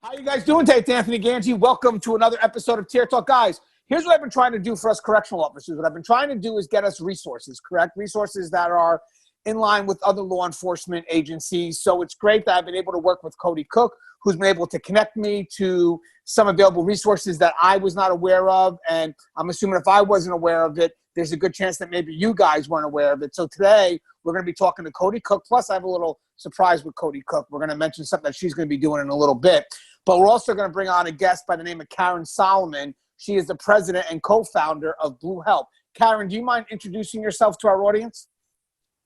How you guys doing today? It's Anthony Gangi. Welcome to another episode of Tier Talk. Guys, here's what I've been trying to do for us correctional officers. What I've been trying to do is get us resources, correct? Resources that are in line with other law enforcement agencies. So it's great that I've been able to work with Cody Cook, who's been able to connect me to some available resources that I was not aware of. And I'm assuming if I wasn't aware of it, there's a good chance that maybe you guys weren't aware of it. So today we're going to be talking to Cody Cook. Plus I have a little surprise with Cody Cook. We're going to mention something that she's going to be doing in a little bit. But we're also going to bring on a guest by the name of Karen Solomon. She is the president and co-founder of Blue Help. Karen, do you mind introducing yourself to our audience?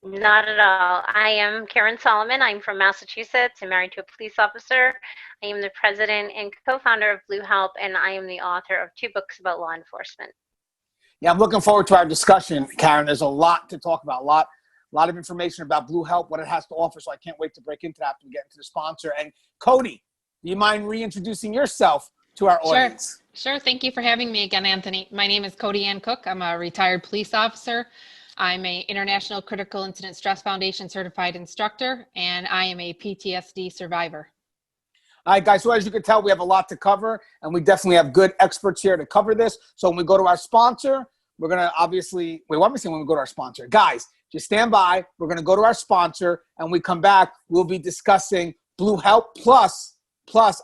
Not at all. I am Karen Solomon. I'm from Massachusetts. I'm married to a police officer. I am the president and co-founder of Blue Help, and I am the author of 2 books about law enforcement. Yeah, I'm looking forward to our discussion, Karen. There's a lot to talk about, a lot of information about Blue Help, what it has to offer, so I can't wait to break into that after we get into the sponsor. And Cody, do you mind reintroducing yourself to our audience? Sure. Thank you for having me again, Anthony. My name is Cody Ann Cook. I'm a retired police officer. I'm a International Critical Incident Stress Foundation certified instructor, and I am a PTSD survivor. All right, guys, so as you can tell, we have a lot to cover, and we definitely have good experts here to cover this. So when we go to our sponsor, we're going to obviously – wait, what am I saying when we go to our sponsor? Guys, just stand by. We're going to go to our sponsor, and when we come back, we'll be discussing Blue Help Plus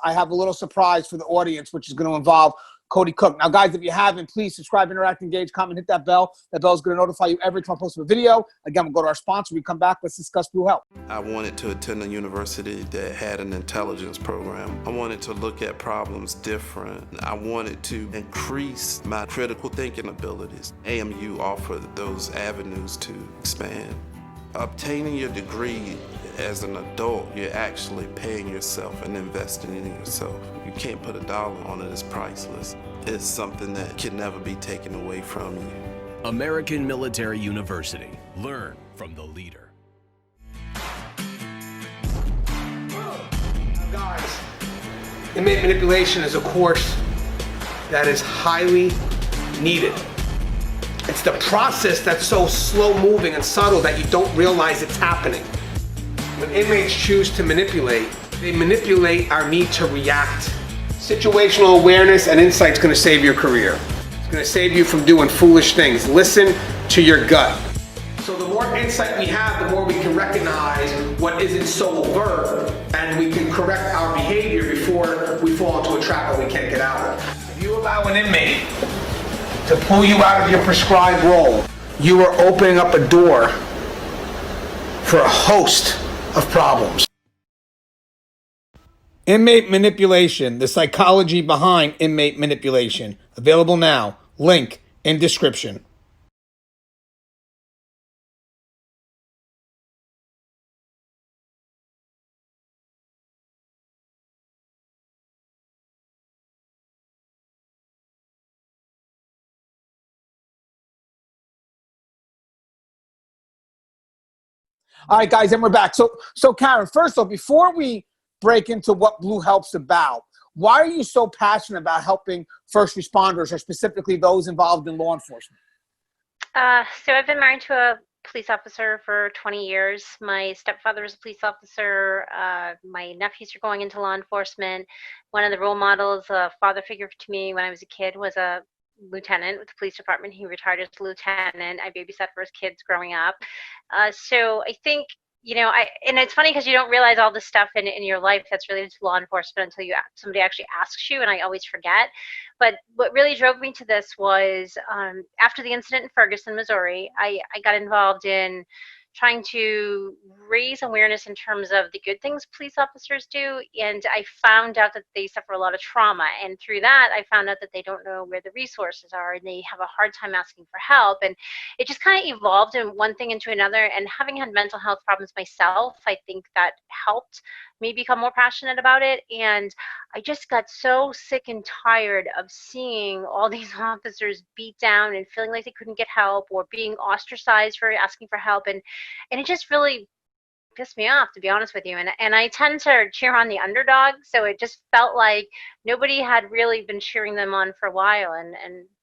I have a little surprise for the audience, which is going to involve Cody Cook. Now, guys, if you haven't, please subscribe, interact, engage, comment, hit that bell. That bell is going to notify you every time I post a video. Again, we'll go to our sponsor. We come back. Let's discuss Blue Help. I wanted to attend a university that had an intelligence program. I wanted to look at problems different. I wanted to increase my critical thinking abilities. AMU offered those avenues to expand. Obtaining your degree as an adult, you're actually paying yourself and investing in yourself. You can't put a dollar on it, it's priceless. It's something that can never be taken away from you. American Military University. Learn from the leader. Guys, inmate manipulation is a course that is highly needed. It's the process that's so slow moving and subtle that you don't realize it's happening. When inmates choose to manipulate, they manipulate our need to react. Situational awareness and insight is going to save your career. It's going to save you from doing foolish things. Listen to your gut. So the more insight we have, the more we can recognize what isn't so overt, and we can correct our behavior before we fall into a trap that we can't get out of. If you allow an inmate to pull you out of your prescribed role, you are opening up a door for a host of problems. Inmate manipulation, the psychology behind inmate manipulation. Available now. Link in description. All right, guys, and we're back. So Karen, first off, before we break into what Blue Help's about, why are you so passionate about helping first responders, or specifically those involved in law enforcement? So I've been married to a police officer for 20 years. My stepfather was a police officer. My nephews are going into law enforcement. One of the role models, a father figure to me when I was a kid, was a lieutenant with the police department. He retired as a lieutenant. I babysat for his kids growing up. So I think, and it's funny because you don't realize all this stuff in your life that's related to law enforcement until somebody actually asks you, and I always forget. But what really drove me to this was after the incident in Ferguson, Missouri, I got involved in trying to raise awareness in terms of the good things police officers do. And I found out that they suffer a lot of trauma. And through that, I found out that they don't know where the resources are, and they have a hard time asking for help. And it just kind of evolved in one thing into another. And having had mental health problems myself, I think that helped me become more passionate about it. And I just got so sick and tired of seeing all these officers beat down and feeling like they couldn't get help, or being ostracized for asking for help. And it just really pissed me off, to be honest with you. And I tend to cheer on the underdog, so it just felt like nobody had really been cheering them on for a while, and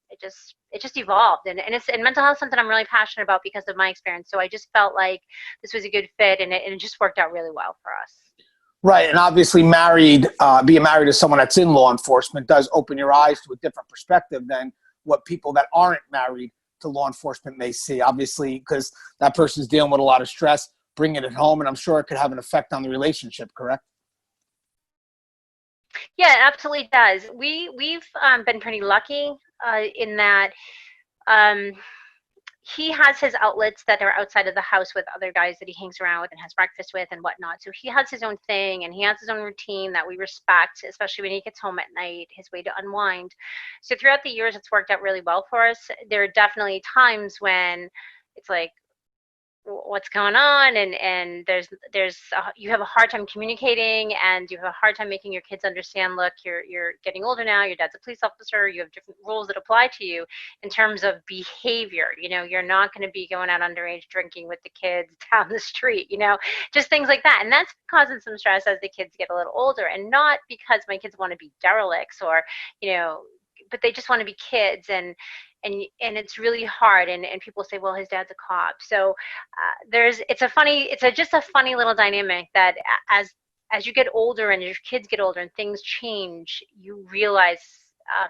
it just evolved. And mental health is something I'm really passionate about because of my experience. So I just felt like this was a good fit, and it just worked out really well for us. Right, and obviously being married to someone that's in law enforcement does open your eyes to a different perspective than what people that aren't married to law enforcement may see. Obviously, because that person's dealing with a lot of stress, bringing it home, and I'm sure it could have an effect on the relationship, correct? Yeah, it absolutely does. We've been pretty lucky in that um, he has his outlets that are outside of the house with other guys that he hangs around with and has breakfast with and whatnot. So he has his own thing and he has his own routine that we respect, especially when he gets home at night, his way to unwind. So throughout the years, it's worked out really well for us. There are definitely times when it's like, what's going on, and you have a hard time communicating, and you have a hard time making your kids understand, look, you're getting older now, your dad's a police officer, you have different rules that apply to you in terms of behavior. You're not going to be going out underage drinking with the kids down the street, just things like that. And that's causing some stress as the kids get a little older, and not because my kids want to be derelicts or but they just want to be kids, and it's really hard, and people say, well, his dad's a cop. So just a funny little dynamic that as you get older and your kids get older and things change, you realize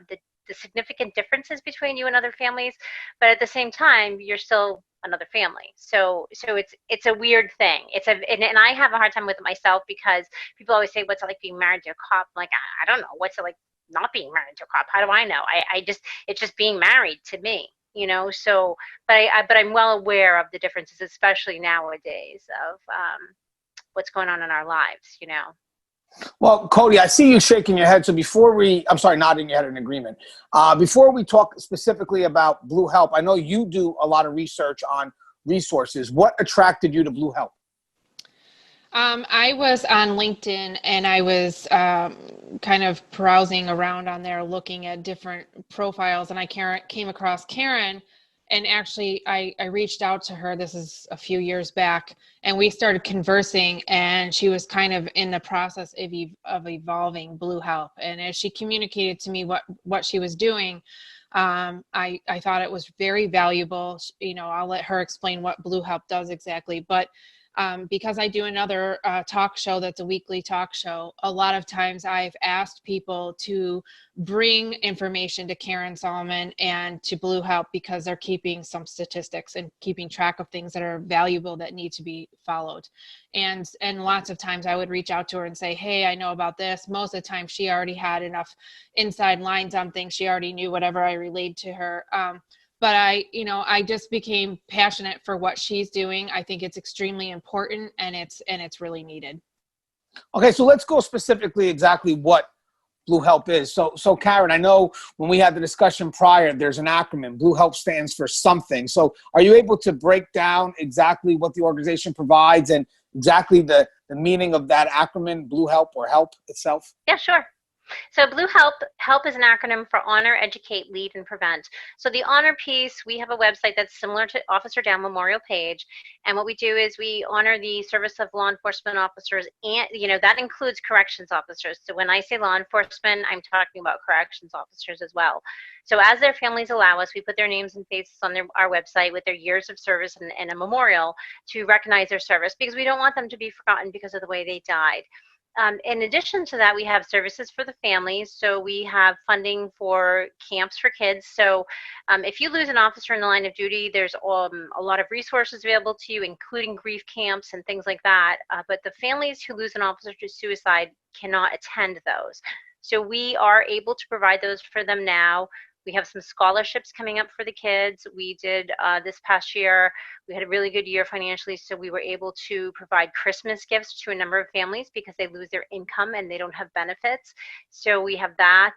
the significant differences between you and other families, but at the same time you're still another family. So it's a weird thing. And I have a hard time with it myself, because people always say, what's it like being married to a cop? I'm like, I don't know. What's it like not being married to a cop? How do I know? It's just being married to me, so, but I'm well aware of the differences, especially nowadays, of what's going on in our lives. Well, Cody, I see you shaking your head. So I'm sorry, nodding your head in agreement. Before we talk specifically about Blue Help, I know you do a lot of research on resources. What attracted you to Blue Help? I was on LinkedIn, and I was kind of browsing around on there looking at different profiles, and I came across Karen, and actually I reached out to her. This is a few years back, and we started conversing, and she was kind of in the process of evolving Blue Help. And as she communicated to me what she was doing, I thought it was very valuable. I'll let her explain what Blue Help does exactly, but because I do another talk show that's a weekly talk show, a lot of times I've asked people to bring information to Karen Solomon and to Blue Help, because they're keeping some statistics and keeping track of things that are valuable that need to be followed. And lots of times I would reach out to her and say, hey, I know about this. Most of the time she already had enough inside lines on things. She already knew whatever I relayed to her. But I just became passionate for what she's doing. I think it's extremely important, and it's really needed. Okay, so let's go specifically exactly what Blue Help is. So Karen, I know when we had the discussion prior, there's an acronym. Blue Help stands for something. So are you able to break down exactly what the organization provides and exactly the meaning of that acronym, Blue Help, or help itself? Yeah, sure. So Blue Help is an acronym for Honor, Educate, Lead, and Prevent. So the honor piece, we have a website that's similar to Officer Down Memorial Page. And what we do is we honor the service of law enforcement officers, and, that includes corrections officers. So when I say law enforcement, I'm talking about corrections officers as well. So as their families allow us, we put their names and faces on our website with their years of service and a memorial to recognize their service, because we don't want them to be forgotten because of the way they died. In addition to that, we have services for the families. So we have funding for camps for kids. So if you lose an officer in the line of duty, there's a lot of resources available to you, including grief camps and things like that. But the families who lose an officer to suicide cannot attend those. So we are able to provide those for them now. We have some scholarships coming up for the kids. We did this past year. We had a really good year financially, so we were able to provide Christmas gifts to a number of families because they lose their income and they don't have benefits. So we have that.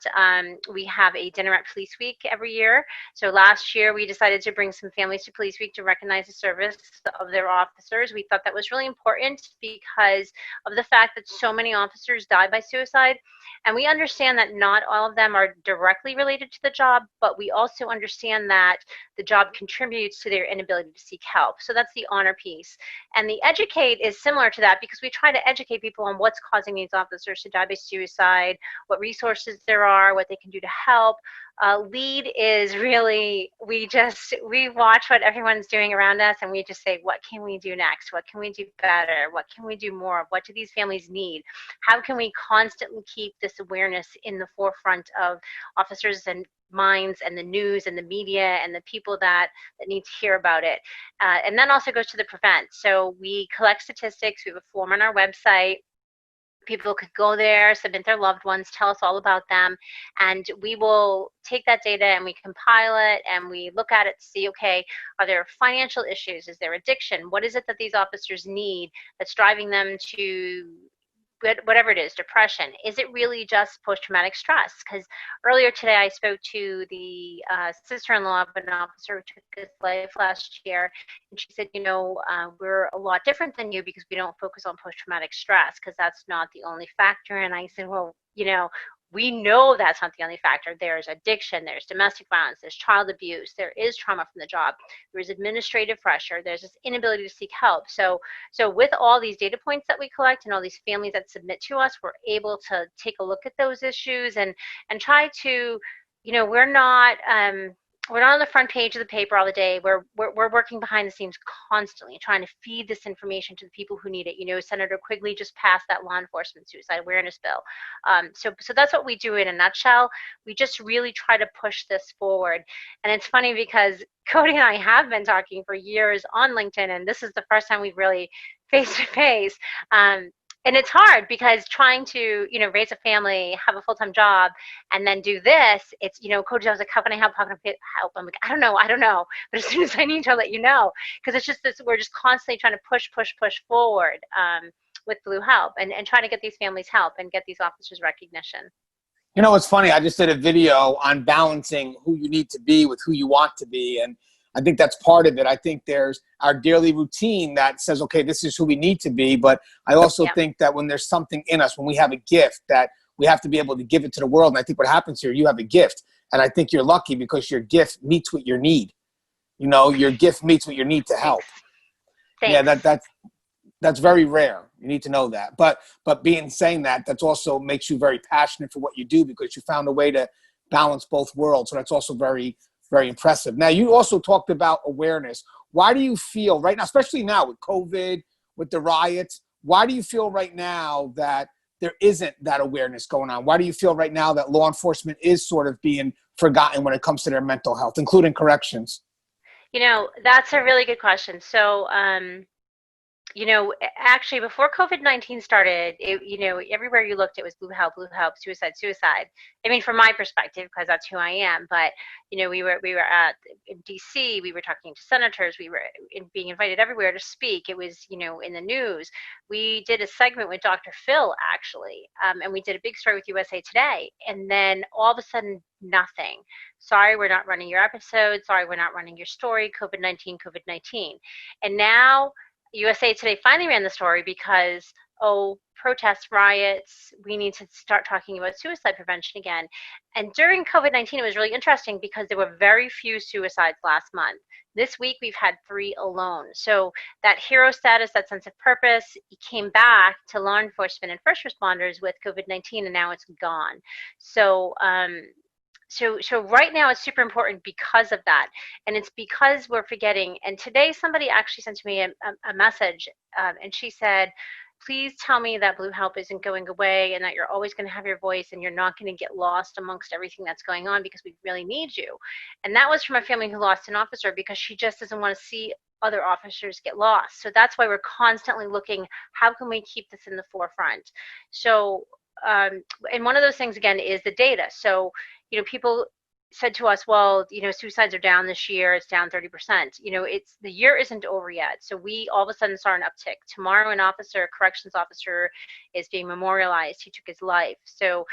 We have a dinner at Police Week every year. So last year we decided to bring some families to Police Week to recognize the service of their officers. We thought that was really important because of the fact that so many officers die by suicide. And we understand that not all of them are directly related to the job, job, but we also understand that the job contributes to their inability to seek help. So that's the honor piece. And the educate is similar to that, because we try to educate people on what's causing these officers to die by suicide, what resources there are, what they can do to help. Lead is really, we watch what everyone's doing around us, and we just say, what can we do next? What can we do better? What can we do more of? What do these families need? How can we constantly keep this awareness in the forefront of officers and minds and the news and the media and the people that need to hear about it? And then also goes to the prevent. So we collect statistics. We have a form on our website. People could go there, submit their loved ones, tell us all about them, and we will take that data and we compile it and we look at it to see, okay, are there financial issues? Is there addiction? What is it that these officers need that's driving them to whatever it is, depression? Is it really just post-traumatic stress? Because earlier today I spoke to the sister-in-law of an officer who took his life last year, and she said, we're a lot different than you because we don't focus on post-traumatic stress, because that's not the only factor. And I said, well, we know that's not the only factor. There's addiction, there's domestic violence, there's child abuse, there is trauma from the job, there's administrative pressure, there's this inability to seek help. So with all these data points that we collect and all these families that submit to us, we're able to take a look at those issues and try to, we're not on the front page of the paper all the day. We're working behind the scenes constantly, trying to feed this information to the people who need it. Senator Quigley just passed that law enforcement suicide awareness bill. So that's what we do in a nutshell. We just really try to push this forward. And it's funny because Cody and I have been talking for years on LinkedIn, and this is the first time we've really face to face. And it's hard because trying to, raise a family, have a full-time job, and then do this, it's, Coach, I was like, how can I help? How can I help? I'm like, I don't know. But as soon as I need to, I'll let you know. Because it's just this, we're just constantly trying to push forward with Blue Help and trying to get these families help and get these officers recognition. It's funny. I just did a video on balancing who you need to be with who you want to be. And I think that's part of it. I think there's our daily routine that says, okay, this is who we need to be. But I also think that when there's something in us, when we have a gift, that we have to be able to give it to the world. And I think what happens here, you have a gift. And I think you're lucky because your gift meets what your need. Your gift meets what your need to help. Thanks. Yeah, that's very rare. You need to know that. But saying that, that's also makes you very passionate for what you do because you found a way to balance both worlds. So that's also very, very impressive. Now, you also talked about awareness. Why do you feel right now, especially now with COVID, with the riots, why do you feel right now that there isn't that awareness going on? Why do you feel right now that law enforcement is sort of being forgotten when it comes to their mental health, including corrections? That's a really good question. So, actually before COVID-19 started, everywhere you looked, it was Blue Help, suicide. I mean, from my perspective, because that's who I am. But we were in DC. We were talking to senators. We were being invited everywhere to speak. It was in the news. We did a segment with Dr. Phil actually, and we did a big story with USA Today. And then all of a sudden, nothing. Sorry, we're not running your episode. Sorry, we're not running your story. COVID-19. And now USA Today finally ran the story because, protests, riots, we need to start talking about suicide prevention again. And during COVID-19, it was really interesting because there were very few suicides last month. This week, we've had 3 alone. So that hero status, that sense of purpose, came back to law enforcement and first responders with COVID-19, and now it's gone. So right now it's super important because of that. And it's because we're forgetting. And today somebody actually sent me a message and she said, please tell me that Blue Help isn't going away and that you're always going to have your voice and you're not going to get lost amongst everything that's going on because we really need you. And that was from a family who lost an officer because she just doesn't want to see other officers get lost. So that's why we're constantly looking, how can we keep this in the forefront? So, and one of those things again is the data. So, people said to us, well, suicides are down this year. It's down 30%. The year isn't over yet. So we all of a sudden saw an uptick. Tomorrow, a corrections officer is being memorialized. He took his life. So,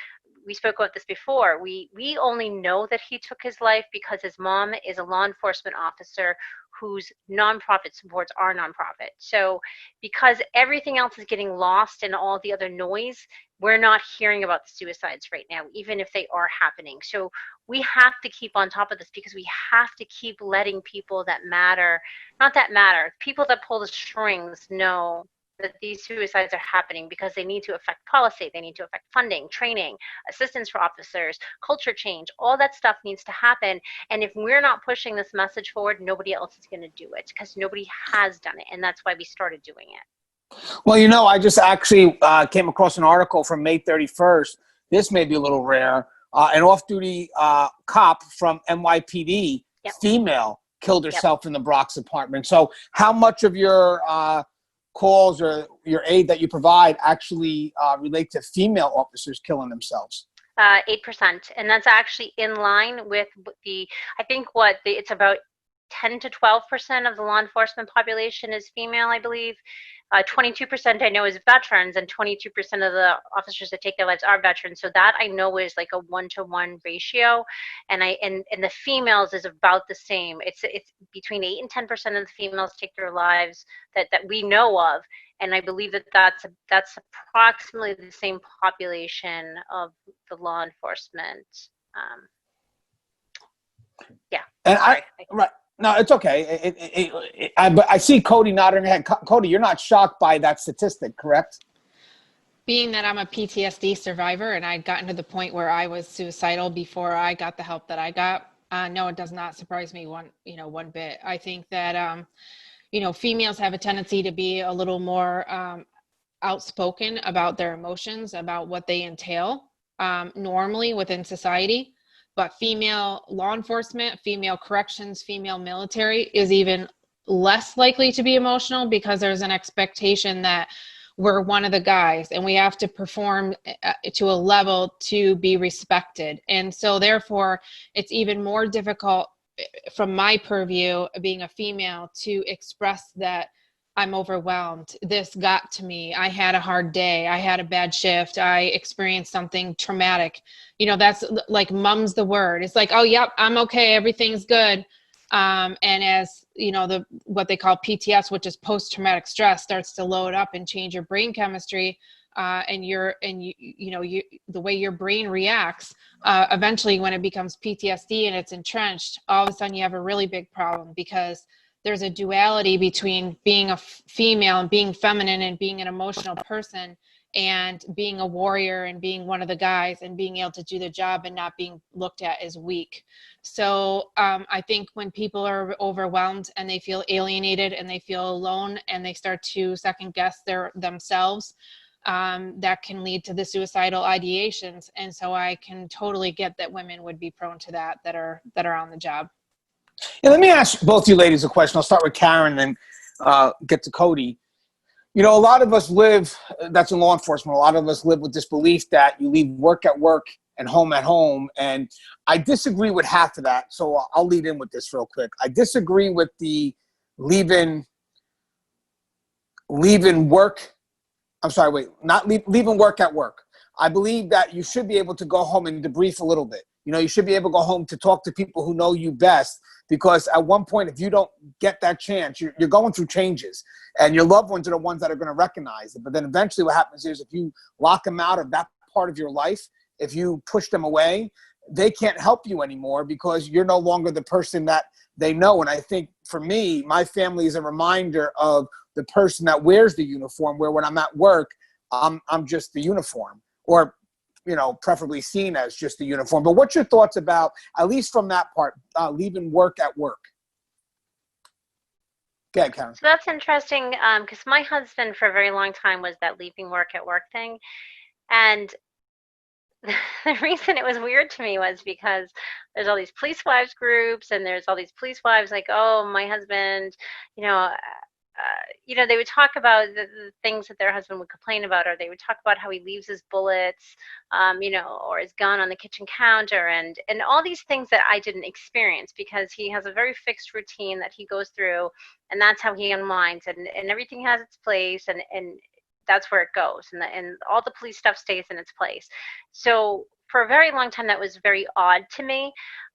we spoke about this before. We only know that he took his life because his mom is a law enforcement officer whose nonprofit supports our nonprofit. So because everything else is getting lost in all the other noise, we're not hearing about the suicides right now, even if they are happening. So we have to keep on top of this because we have to keep letting people that matter, not that matter, people that pull the strings know that these suicides are happening because they need to affect policy, they need to affect funding, training, assistance for officers, culture change, all that stuff needs to happen. And if we're not pushing this message forward, nobody else is going to do it because nobody has done it. And that's why we started doing it. Well, you know, I just actually came across an article from May 31st. This may be a little rare. An off-duty cop from NYPD, Yep. female, killed herself in the Bronx apartment. So how much of your calls or your aid that you provide actually relate to female officers killing themselves? 8%. And that's actually in line with the, I think it's about 10 to 12% of the law enforcement population is female, I believe. 22% I know is veterans, and 22% of the officers that take their lives are veterans. So that I know is like a 1-to-1 ratio, and the females is about the same. It's between 8 and 10% of the females take their lives that we know of, and I believe that's approximately the same population of the law enforcement. Yeah. And sorry. right. No, it's okay. But I see Cody nodding her head. Cody, you're not shocked by that statistic, correct? Being that I'm a PTSD survivor and I'd gotten to the point where I was suicidal before I got the help that I got, no, it does not surprise me one bit. I think that, females have a tendency to be a little more outspoken about their emotions, about what they entail normally within society. But female law enforcement, female corrections, female military is even less likely to be emotional because there's an expectation that we're one of the guys and we have to perform to a level to be respected. And so therefore, it's even more difficult from my purview, being a female, to express that I'm overwhelmed. This got to me. I had a hard day. I had a bad shift. I experienced something traumatic. That's like mum's the word. It's like, oh, yep, I'm okay. Everything's good. And as what they call PTS, which is post-traumatic stress, starts to load up and change your brain chemistry, and the way your brain reacts, eventually when it becomes PTSD and it's entrenched, all of a sudden you have a really big problem because there's a duality between being a female and being feminine and being an emotional person and being a warrior and being one of the guys and being able to do the job and not being looked at as weak. So I think when people are overwhelmed and they feel alienated and they feel alone and they start to second guess themselves, that can lead to the suicidal ideations. And so I can totally get that women would be prone to that are on the job. Yeah, let me ask both you ladies a question. I'll start with Karen and then get to Cody. A lot of us live, that's in law enforcement, a lot of us live with this belief that you leave work at work and home at home. And I disagree with half of that. So I'll lead in with this real quick. I disagree with the leaving work. I'm sorry, wait, not leaving work at work. I believe that you should be able to go home and debrief a little bit. You should be able to go home to talk to people who know you best, because at one point, if you don't get that chance, you're going through changes, and your loved ones are the ones that are going to recognize it. But then eventually what happens is if you lock them out of that part of your life, if you push them away, they can't help you anymore because you're no longer the person that they know. And I think for me, my family is a reminder of the person that wears the uniform, where when I'm at work, I'm just the uniform, or preferably seen as just the uniform. But what's your thoughts about, at least from that part, leaving work at work? Go ahead, Karen. So that's interesting because my husband for a very long time was that leaving work at work thing. And the reason it was weird to me was because there's all these police wives groups and there's all these police wives like, oh, my husband, they would talk about the things that their husband would complain about, or they would talk about how he leaves his bullets, or his gun on the kitchen counter, and all these things that I didn't experience because he has a very fixed routine that he goes through, and that's how he unwinds, and everything has its place, and that's where it goes, and all the police stuff stays in its place. So for a very long time, that was very odd to me,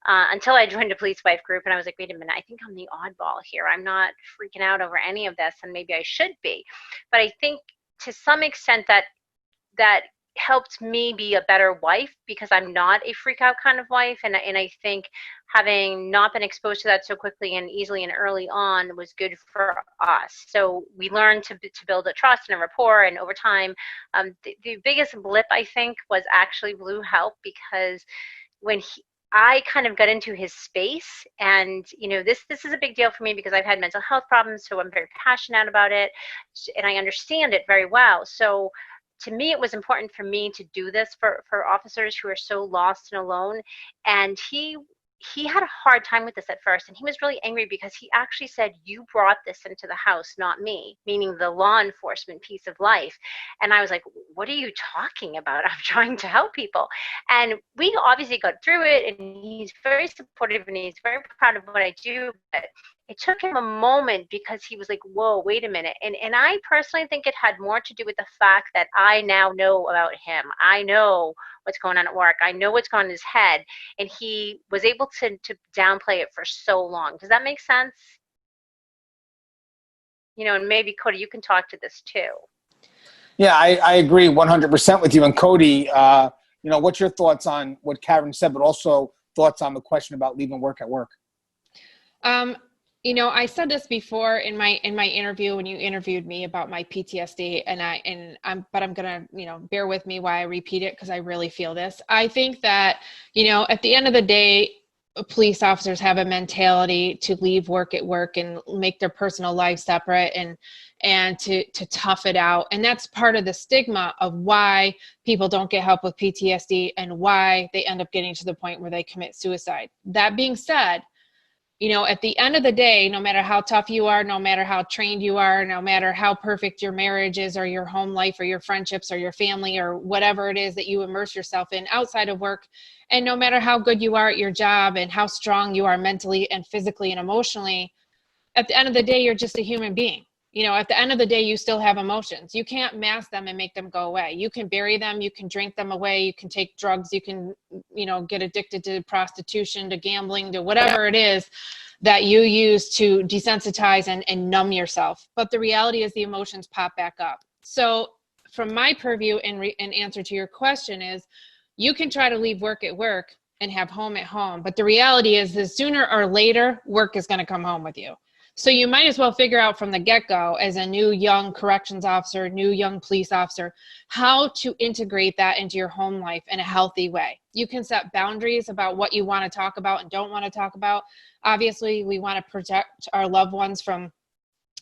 until I joined a police wife group, and I was like, wait a minute, I think I'm the oddball here. I'm not freaking out over any of this, and maybe I should be. But I think to some extent that helped me be a better wife, because I'm not a freak out kind of wife. And I think having not been exposed to that so quickly and easily and early on was good for us. So we learned to build a trust and a rapport. And over time, the biggest blip, I think, was actually Blue help, because when I kind of got into his space, and this is a big deal for me because I've had mental health problems, so I'm very passionate about it, and I understand it very well. So to me, it was important for me to do this for officers who are so lost and alone. And he had a hard time with this at first, and he was really angry because he actually said, you brought this into the house, not me, meaning the law enforcement piece of life. And I was like, what are you talking about? I'm trying to help people. And we obviously got through it, and he's very supportive and he's very proud of what I do. But it took him a moment because he was like, whoa, wait a minute. And I personally think it had more to do with the fact that I now know about him. I know what's going on at work. I know what's going on in his head. And he was able to downplay it for so long. Does that make sense? And maybe Cody, you can talk to this too. Yeah, I agree 100% with you. And Cody, what's your thoughts on what Karen said, but also thoughts on the question about leaving work at work? I said this before in my interview when you interviewed me about my PTSD, but I'm gonna, bear with me while I repeat it because I really feel this. I think that, at the end of the day, police officers have a mentality to leave work at work and make their personal life separate and to tough it out. And that's part of the stigma of why people don't get help with PTSD and why they end up getting to the point where they commit suicide. That being said, at the end of the day, no matter how tough you are, no matter how trained you are, no matter how perfect your marriage is or your home life or your friendships or your family or whatever it is that you immerse yourself in outside of work, and no matter how good you are at your job and how strong you are mentally and physically and emotionally, at the end of the day, you're just a human being. At the end of the day, you still have emotions. You can't mask them and make them go away. You can bury them. You can drink them away. You can take drugs. You can, get addicted to prostitution, to gambling, to whatever it is that you use to desensitize and numb yourself. But the reality is the emotions pop back up. So from my purview in answer to your question is, you can try to leave work at work and have home at home. But the reality is that sooner or later, work is going to come home with you. So you might as well figure out from the get-go as a new young corrections officer, new young police officer, how to integrate that into your home life in a healthy way. You can set boundaries about what you want to talk about and don't want to talk about. Obviously, we want to protect our loved ones from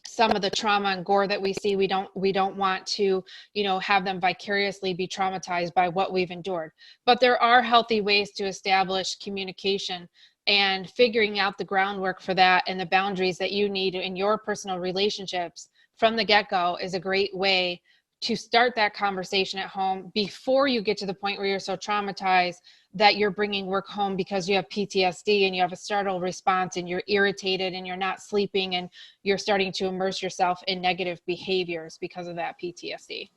some of the trauma and gore that we see. We don't want to, have them vicariously be traumatized by what we've endured. But there are healthy ways to establish communication, and figuring out the groundwork for that and the boundaries that you need in your personal relationships from the get-go is a great way to start that conversation at home before you get to the point where you're so traumatized that you're bringing work home because you have PTSD and you have a startle response and you're irritated and you're not sleeping and you're starting to immerse yourself in negative behaviors because of that PTSD.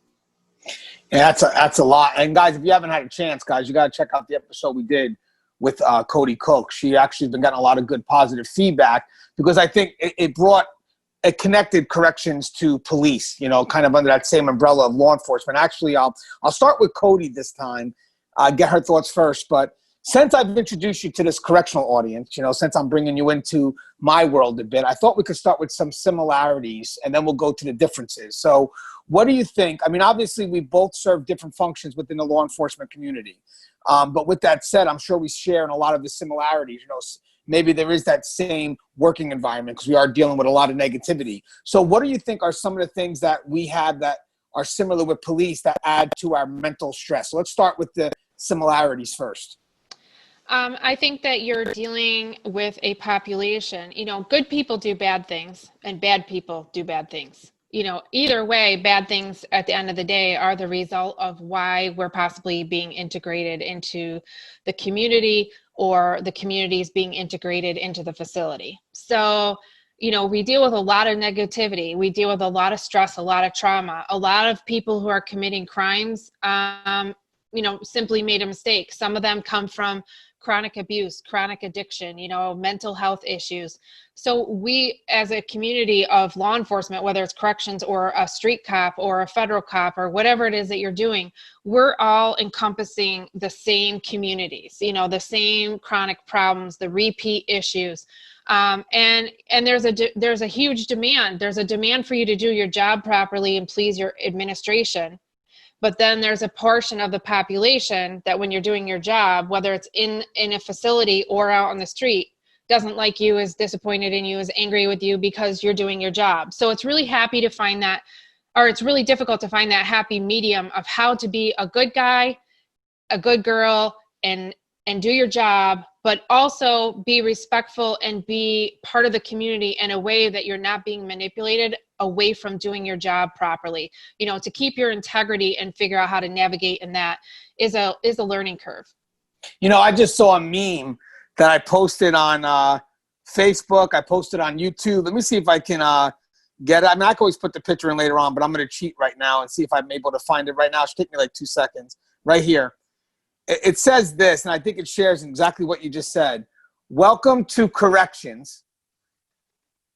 Yeah, that's a lot. And guys, if you haven't had a chance, guys, you got to check out the episode we did with Cody Cook. She actually has been getting a lot of good positive feedback because I think it connected corrections to police, kind of under that same umbrella of law enforcement. Actually, I'll start with Cody this time, get her thoughts first. But since I've introduced you to this correctional audience, since I'm bringing you into my world a bit, I thought we could start with some similarities and then we'll go to the differences. So what do you think? I mean, obviously we both serve different functions within the law enforcement community. But with that said, I'm sure we share in a lot of the similarities. Maybe there is that same working environment because we are dealing with a lot of negativity. So what do you think are some of the things that we have that are similar with police that add to our mental stress? So let's start with the similarities first. I think that you're dealing with a population, good people do bad things and bad people do bad things. Either way, bad things at the end of the day are the result of why we're possibly being integrated into the community or the communities being integrated into the facility. So, we deal with a lot of negativity. We deal with a lot of stress, a lot of trauma, a lot of people who are committing crimes simply made a mistake. Some of them come from chronic abuse, chronic addiction, mental health issues. So we, as a community of law enforcement, whether it's corrections or a street cop or a federal cop or whatever it is that you're doing, we're all encompassing the same communities, the same chronic problems, the repeat issues. And there's a huge demand. There's a demand for you to do your job properly and please your administration. But then there's a portion of the population that when you're doing your job, whether it's in a facility or out on the street, doesn't like you, is disappointed in you, is angry with you because you're doing your job. So it's really it's really difficult to find that happy medium of how to be a good guy, a good girl, and do your job, but also be respectful and be part of the community in a way that you're not being manipulated away from doing your job properly. To keep your integrity and figure out how to navigate in that is a learning curve. I just saw a meme that I posted on Facebook. I posted on YouTube. Let me see if I can get it. I can always put the picture in later on, but I'm going to cheat right now and see if I'm able to find it right now. It should take me like 2 seconds. Right here. It says this, and I think it shares exactly what you just said. Welcome to corrections,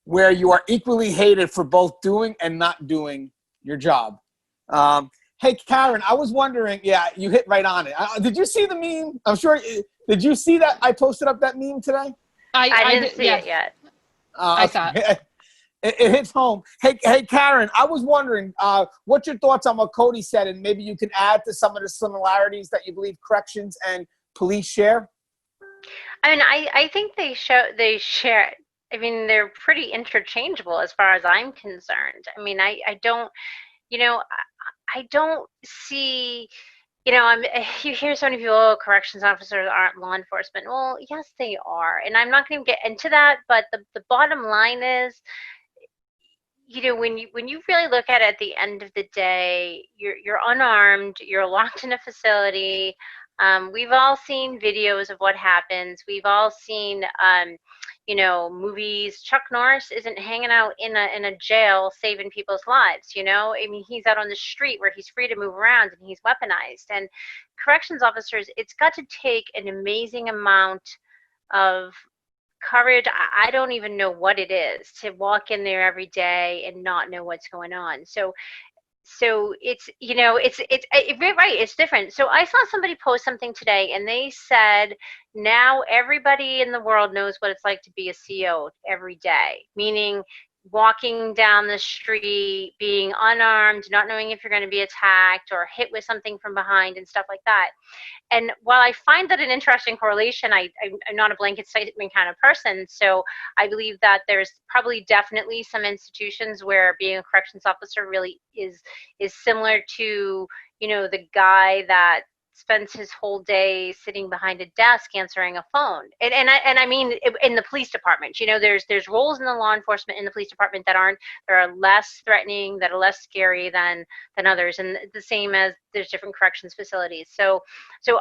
where you are equally hated for both doing and not doing your job. Hey, Karen, I was wondering, yeah, you hit right on it. Did you see the meme? I'm sure. Did you see that I posted up that meme today? I didn't see it yet. I saw it. It hits home. Hey, Karen, I was wondering, what's your thoughts on what Cody said, and maybe you can add to some of the similarities that you believe corrections and police share? I mean, I think they share. I mean, they're pretty interchangeable as far as I'm concerned. I mean, I don't see. You hear so many people, oh, corrections officers aren't law enforcement. Well, yes, they are, and I'm not going to get into that. But the bottom line is, when you really look at it at the end of the day, you're unarmed, you're locked in a facility. We've all seen videos of what happens. We've all seen, movies. Chuck Norris isn't hanging out in a jail saving people's lives. I mean, he's out on the street where he's free to move around and he's weaponized. And corrections officers, it's got to take an amazing amount of courage. I don't even know what it is to walk in there every day and not know what's going on. So it's right, it's different. So I saw somebody post something today, and they said now everybody in the world knows what it's like to be a CO every day, meaning walking down the street, being unarmed, not knowing if you're going to be attacked or hit with something from behind and stuff like that. And while I find that an interesting correlation, I'm not a blanket statement kind of person. So I believe that there's probably definitely some institutions where being a corrections officer really is similar to, the guy that spends his whole day sitting behind a desk answering a phone. And I mean, in the police department, there's roles in the law enforcement in the police department that are less threatening, that are less scary than others. And the same as there's different corrections facilities. So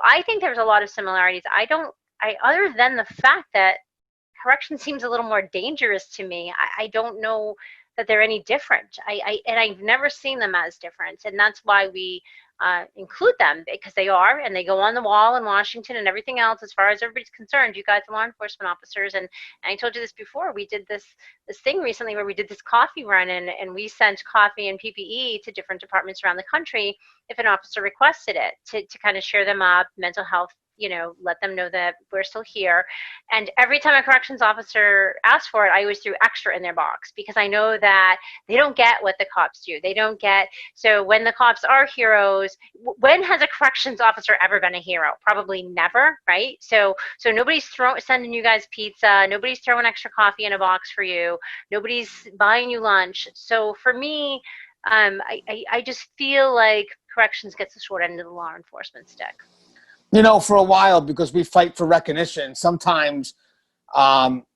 I think there's a lot of similarities. Other than the fact that correction seems a little more dangerous to me, I don't know that they're any different. I've never seen them as different. And that's why we include them, because they are, and they go on the wall in Washington and everything else. As far as everybody's concerned, you guys are law enforcement officers, and I told you this before. We did this thing recently where we did this coffee run, and we sent coffee and PPE to different departments around the country if an officer requested it, to kind of share them up, mental health, let them know that we're still here. And every time a corrections officer asked for it, I always threw extra in their box, because I know that they don't get what the cops do. They don't get, so when the cops are heroes, when has a corrections officer ever been a hero? Probably never, right? So nobody's sending you guys pizza. Nobody's throwing extra coffee in a box for you. Nobody's buying you lunch. So for me, I just feel like corrections gets the short end of the law enforcement stick. For a while, because we fight for recognition, sometimes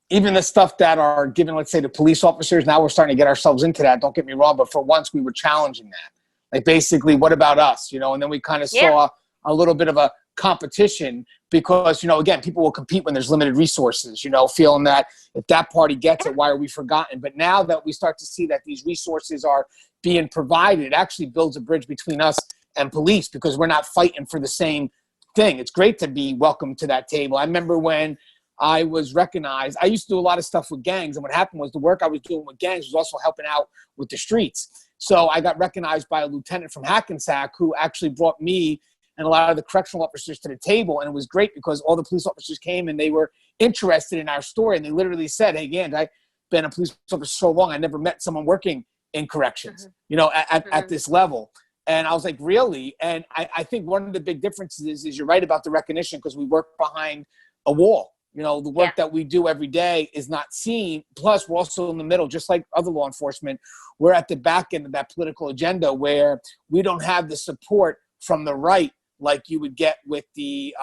even the stuff that are given, let's say, to police officers, now we're starting to get ourselves into that. Don't get me wrong, but for once we were challenging that. Like, basically, what about us? And then we kind of saw a little bit of a competition, because, again, people will compete when there's limited resources, feeling that if that party gets it, why are we forgotten? But now that we start to see that these resources are being provided, it actually builds a bridge between us and police, because we're not fighting for the same thing. It's great to be welcome to that table. I remember when I was recognized, I used to do a lot of stuff with gangs, and what happened was the work I was doing with gangs was also helping out with the streets. So I got recognized by a lieutenant from Hackensack who actually brought me and a lot of the correctional officers to the table. And it was great because all the police officers came and they were interested in our story. And they literally said, hey, Gand, I've been a police officer so long, I never met someone working in corrections, at this level. And I was like, really? And I think one of the big differences is you're right about the recognition, because we work behind a wall. The work that we do every day is not seen. Plus, we're also in the middle, just like other law enforcement. We're at the back end of that political agenda where we don't have the support from the right like you would get with the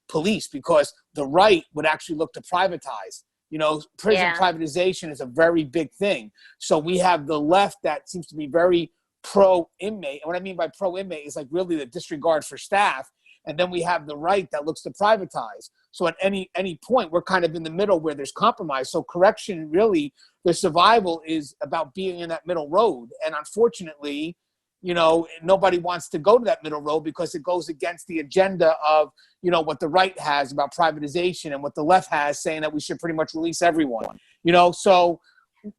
police, because the right would actually look to privatize. Prison privatization is a very big thing. So we have the left that seems to be very pro-inmate. And what I mean by pro-inmate is like really the disregard for staff. And then we have the right that looks to privatize. So at any point, we're kind of in the middle where there's compromise. So correction, really, the survival is about being in that middle road. And unfortunately, nobody wants to go to that middle road because it goes against the agenda of, what the right has about privatization and what the left has saying that we should pretty much release everyone. So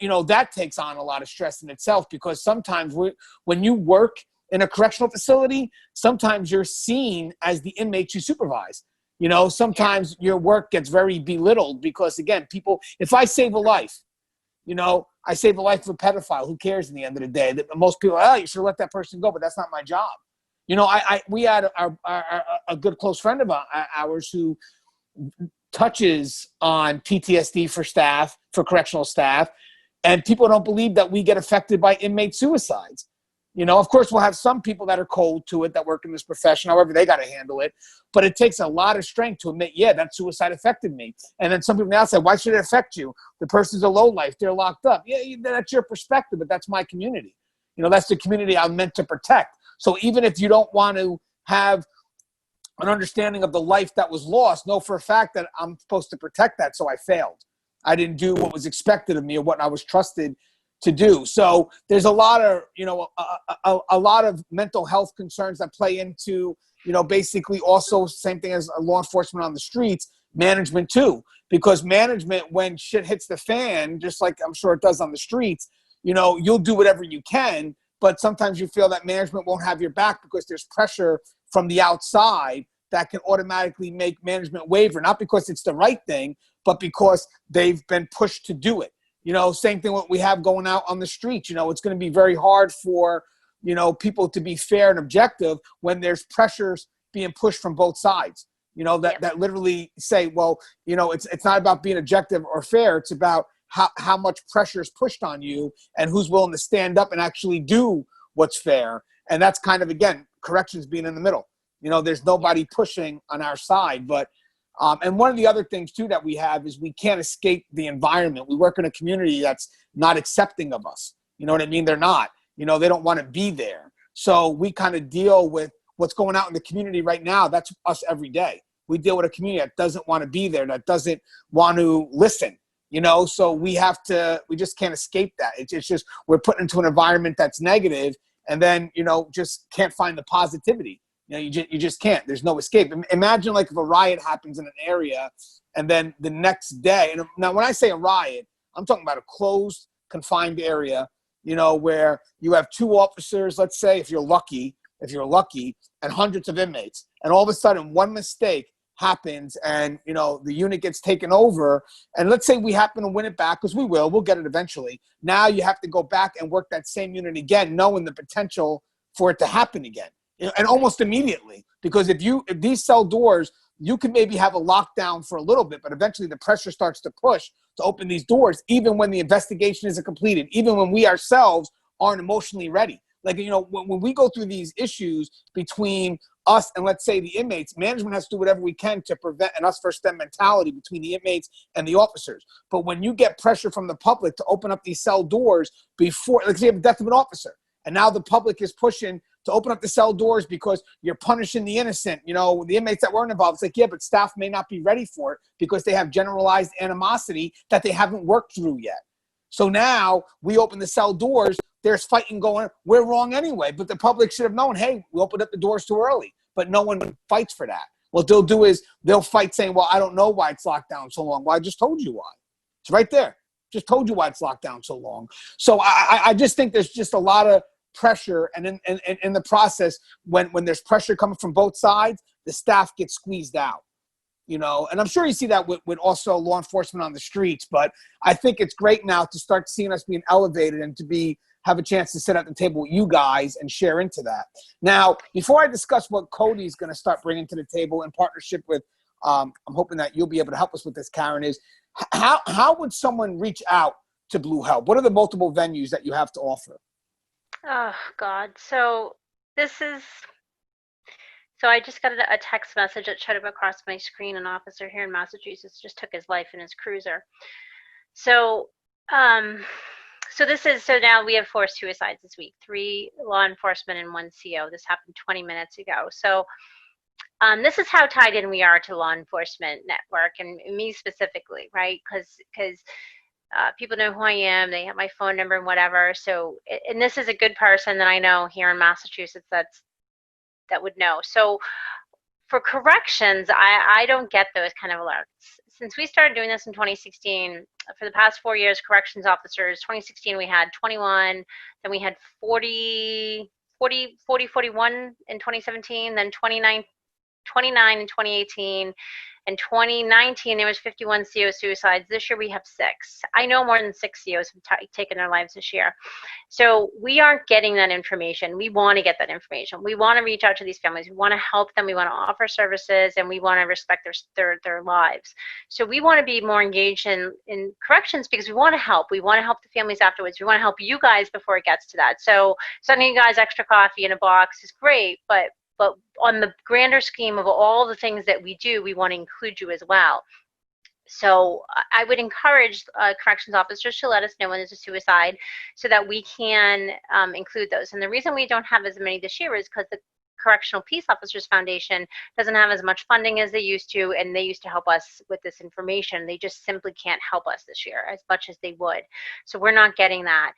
that takes on a lot of stress in itself, because sometimes when you work in a correctional facility, sometimes you're seen as the inmates you supervise. Sometimes your work gets very belittled because, again, if I save a life, I save the life of a pedophile. Who cares in the end of the day? Most people, you should let that person go, but that's not my job. We had a good close friend of ours who touches on PTSD for correctional staff, and people don't believe that we get affected by inmate suicides. Of course, we'll have some people that are cold to it that work in this profession, however they got to handle it. But it takes a lot of strength to admit, that suicide affected me. And then some people now say, why should it affect you? The person's a lowlife. They're locked up. Yeah, that's your perspective, but that's my community. That's the community I'm meant to protect. So even if you don't want to have an understanding of the life that was lost, know for a fact that I'm supposed to protect that, so I failed. I didn't do what was expected of me or what I was trusted to do. So there's a lot of, a lot of mental health concerns that play into, basically also same thing as law enforcement on the streets, management too, because management, when shit hits the fan, just like I'm sure it does on the streets, you'll do whatever you can, but sometimes you feel that management won't have your back because there's pressure from the outside that can automatically make management waver, not because it's the right thing, but because they've been pushed to do it. Same thing what we have going out on the streets. It's going to be very hard for, people to be fair and objective when there's pressures being pushed from both sides, that literally say, well, it's not about being objective or fair. It's about how much pressure is pushed on you and who's willing to stand up and actually do what's fair. And that's kind of, again, corrections being in the middle. There's nobody pushing on our side, but and one of the other things, too, that we have is we can't escape the environment. We work in a community that's not accepting of us. You know what I mean? They're not. They don't want to be there. So we kind of deal with what's going out in the community right now. That's us every day. We deal with a community that doesn't want to be there, that doesn't want to listen. So we just can't escape that. It's just we're put into an environment that's negative, and then, just can't find the positivity. You just can't. There's no escape. Imagine like if a riot happens in an area and then the next day, and now when I say a riot, I'm talking about a closed, confined area, where you have 2 officers, let's say, if you're lucky, and hundreds of inmates. And all of a sudden, one mistake happens and, the unit gets taken over. And let's say we happen to win it back, because we'll get it eventually. Now you have to go back and work that same unit again, knowing the potential for it to happen again. And almost immediately, because if these cell doors, you can maybe have a lockdown for a little bit, but eventually the pressure starts to push to open these doors, even when the investigation isn't completed, even when we ourselves aren't emotionally ready. Like, when we go through these issues between us and, let's say, the inmates, management has to do whatever we can to prevent an us versus them mentality between the inmates and the officers. But when you get pressure from the public to open up these cell doors before, like, you have the death of an officer, and now the public is pushing to open up the cell doors because you're punishing the innocent, the inmates that weren't involved. It's like, yeah, but staff may not be ready for it because they have generalized animosity that they haven't worked through yet. So now we open the cell doors. There's fighting going on. We're wrong anyway, but the public should have known, hey, we opened up the doors too early. But no one fights for that. What they'll do is they'll fight saying, well, I don't know why it's locked down so long. Well, I just told you why. It's right there. Just told you why it's locked down so long. So I just think there's just a lot of pressure. And in the process, when there's pressure coming from both sides, the staff gets squeezed out. You know, and I'm sure you see that with also law enforcement on the streets, but I think it's great now to start seeing us being elevated and to have a chance to sit at the table with you guys and share into that. Now, before I discuss what Cody's going to start bringing to the table in partnership with, I'm hoping that you'll be able to help us with this, Karen, is how would someone reach out to Blue Help? What are the multiple venues that you have to offer? Oh, God. So I just got a text message that showed up across my screen. An officer here in Massachusetts just took his life in his cruiser. So, so now we have 4 suicides this week, 3 law enforcement and 1 CO. This happened 20 minutes ago. So, this is how tied in we are to law enforcement network and me specifically, right? Because people know who I am. They have my phone number and whatever. So, and this is a good person that I know here in Massachusetts that would know. So for corrections, I don't get those kind of alerts. Since we started doing this in 2016, for the past 4 years, corrections officers, 2016 we had 21, then we had 41 in 2017, then 29 in 2018. In 2019, there was 51 CO suicides. This year we have 6. I know more than 6 COs have taken their lives this year. So we aren't getting that information. We want to get that information. We want to reach out to these families. We want to help them. We want to offer services, and we want to respect their lives. So we want to be more engaged in corrections because we want to help. We want to help the families afterwards. We want to help you guys before it gets to that. So sending you guys extra coffee in a box is great, but on the grander scheme of all the things that we do, we want to include you as well. So I would encourage corrections officers to let us know when there's a suicide so that we can include those. And the reason we don't have as many this year is because the Correctional Peace Officers Foundation doesn't have as much funding as they used to, and they used to help us with this information. They just simply can't help us this year as much as they would. So we're not getting that.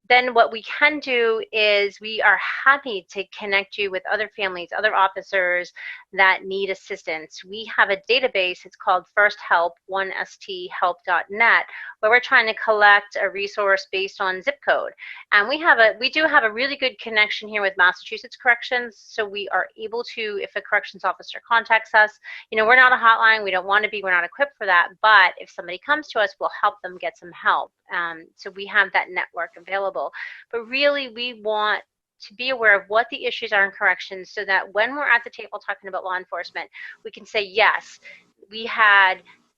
Then what we can do is we are happy to connect you with other families, other officers that need assistance. We have a database, it's called First Help, 1sthelp.net, where we're trying to collect a resource based on zip code. And we do have a really good connection here with Massachusetts Corrections, so we are able to, if a corrections officer contacts us, we're not a hotline, we don't want to be, we're not equipped for that, but if somebody comes to us, we'll help them get some help. So we have that network available. But really, we want to be aware of what the issues are in corrections so that when we're at the table talking about law enforcement, we can say, yes,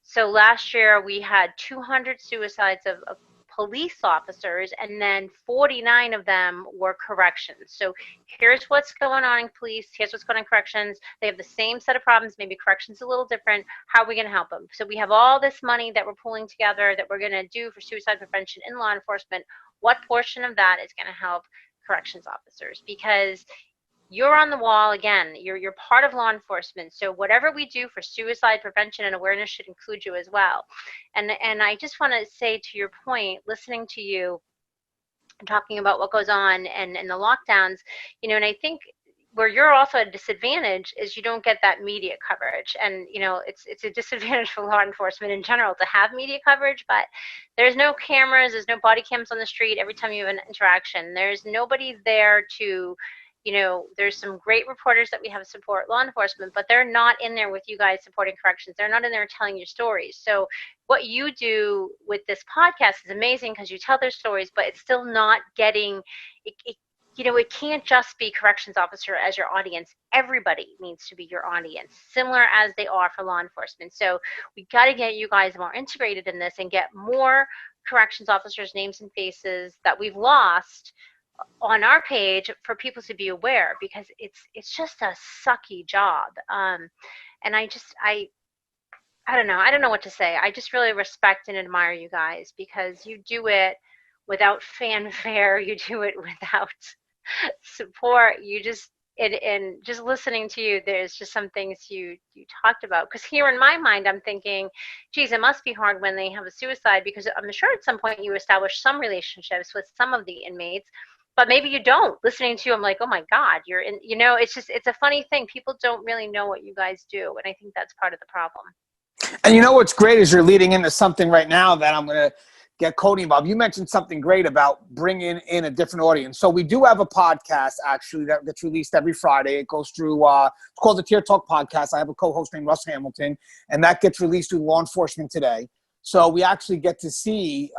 so last year we had 200 suicides of police officers, and then 49 of them were corrections. So here's what's going on in police, here's what's going on in corrections. They have the same set of problems, maybe corrections a little different. How are we going to help them? So we have all this money that we're pulling together that we're going to do for suicide prevention in law enforcement. What portion of that is going to help corrections officers? Because you're on the wall again. You're part of law enforcement. So whatever we do for suicide prevention and awareness should include you as well. And I just want to say, to your point, listening to you talking about what goes on and the lockdowns, and I think where you're also at a disadvantage is you don't get that media coverage. And it's a disadvantage for law enforcement in general to have media coverage, but there's no cameras, there's no body cams on the street every time you have an interaction. There's nobody there to there's some great reporters that we have support law enforcement, but they're not in there with you guys supporting corrections. They're not in there telling your stories. So what you do with this podcast is amazing because you tell their stories, but it's still not getting it can't just be corrections officer as your audience. Everybody needs to be your audience, similar as they are for law enforcement. So we got to get you guys more integrated in this and get more corrections officers' names and faces that we've lost on our page for people to be aware, because it's just a sucky job. And I don't know what to say. I just really respect and admire you guys because you do it without fanfare. You do it without support. and just listening to you, there's just some things you talked about. Because here in my mind, I'm thinking, geez, it must be hard when they have a suicide, because I'm sure at some point you establish some relationships with some of the inmates, but maybe you don't. Listening to you, I'm like, oh my God, you're in, it's a funny thing. People don't really know what you guys do. And I think that's part of the problem. And you know what's great is you're leading into something right now that I'm going to get Cody involved. You mentioned something great about bringing in a different audience. So we do have a podcast, actually, that gets released every Friday. It goes through, it's called the Tier Talk Podcast. I have a co-host named Russ Hamilton, and that gets released through Law Enforcement Today. So we actually get to see,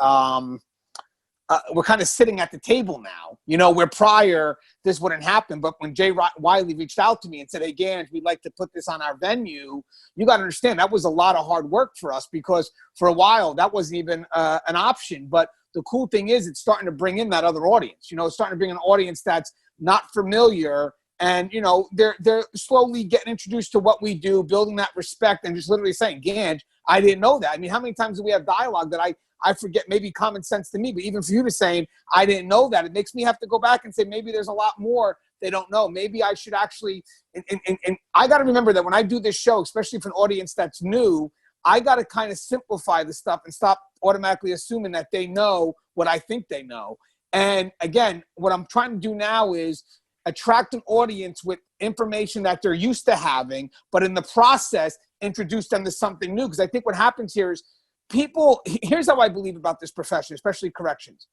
we're kind of sitting at the table now, where prior this wouldn't happen. But when Jay Wiley reached out to me and said, hey, Gange, we'd like to put this on our venue, you got to understand that was a lot of hard work for us, because for a while that wasn't even an option. But the cool thing is it's starting to bring in that other audience. It's starting to bring an audience that's not familiar. And, they're slowly getting introduced to what we do, building that respect, and just literally saying, Gange, I didn't know that. I mean, how many times do we have dialogue that I forget, maybe common sense to me, but even for you to saying, I didn't know that, it makes me have to go back and say, maybe there's a lot more they don't know. Maybe I should actually, and I got to remember that when I do this show, especially for an audience that's new, I got to kind of simplify the stuff and stop automatically assuming that they know what I think they know. And again, what I'm trying to do now is attract an audience with information that they're used to having, but in the process, introduce them to something new. Because I think what happens here is here's how I believe about this profession, especially corrections.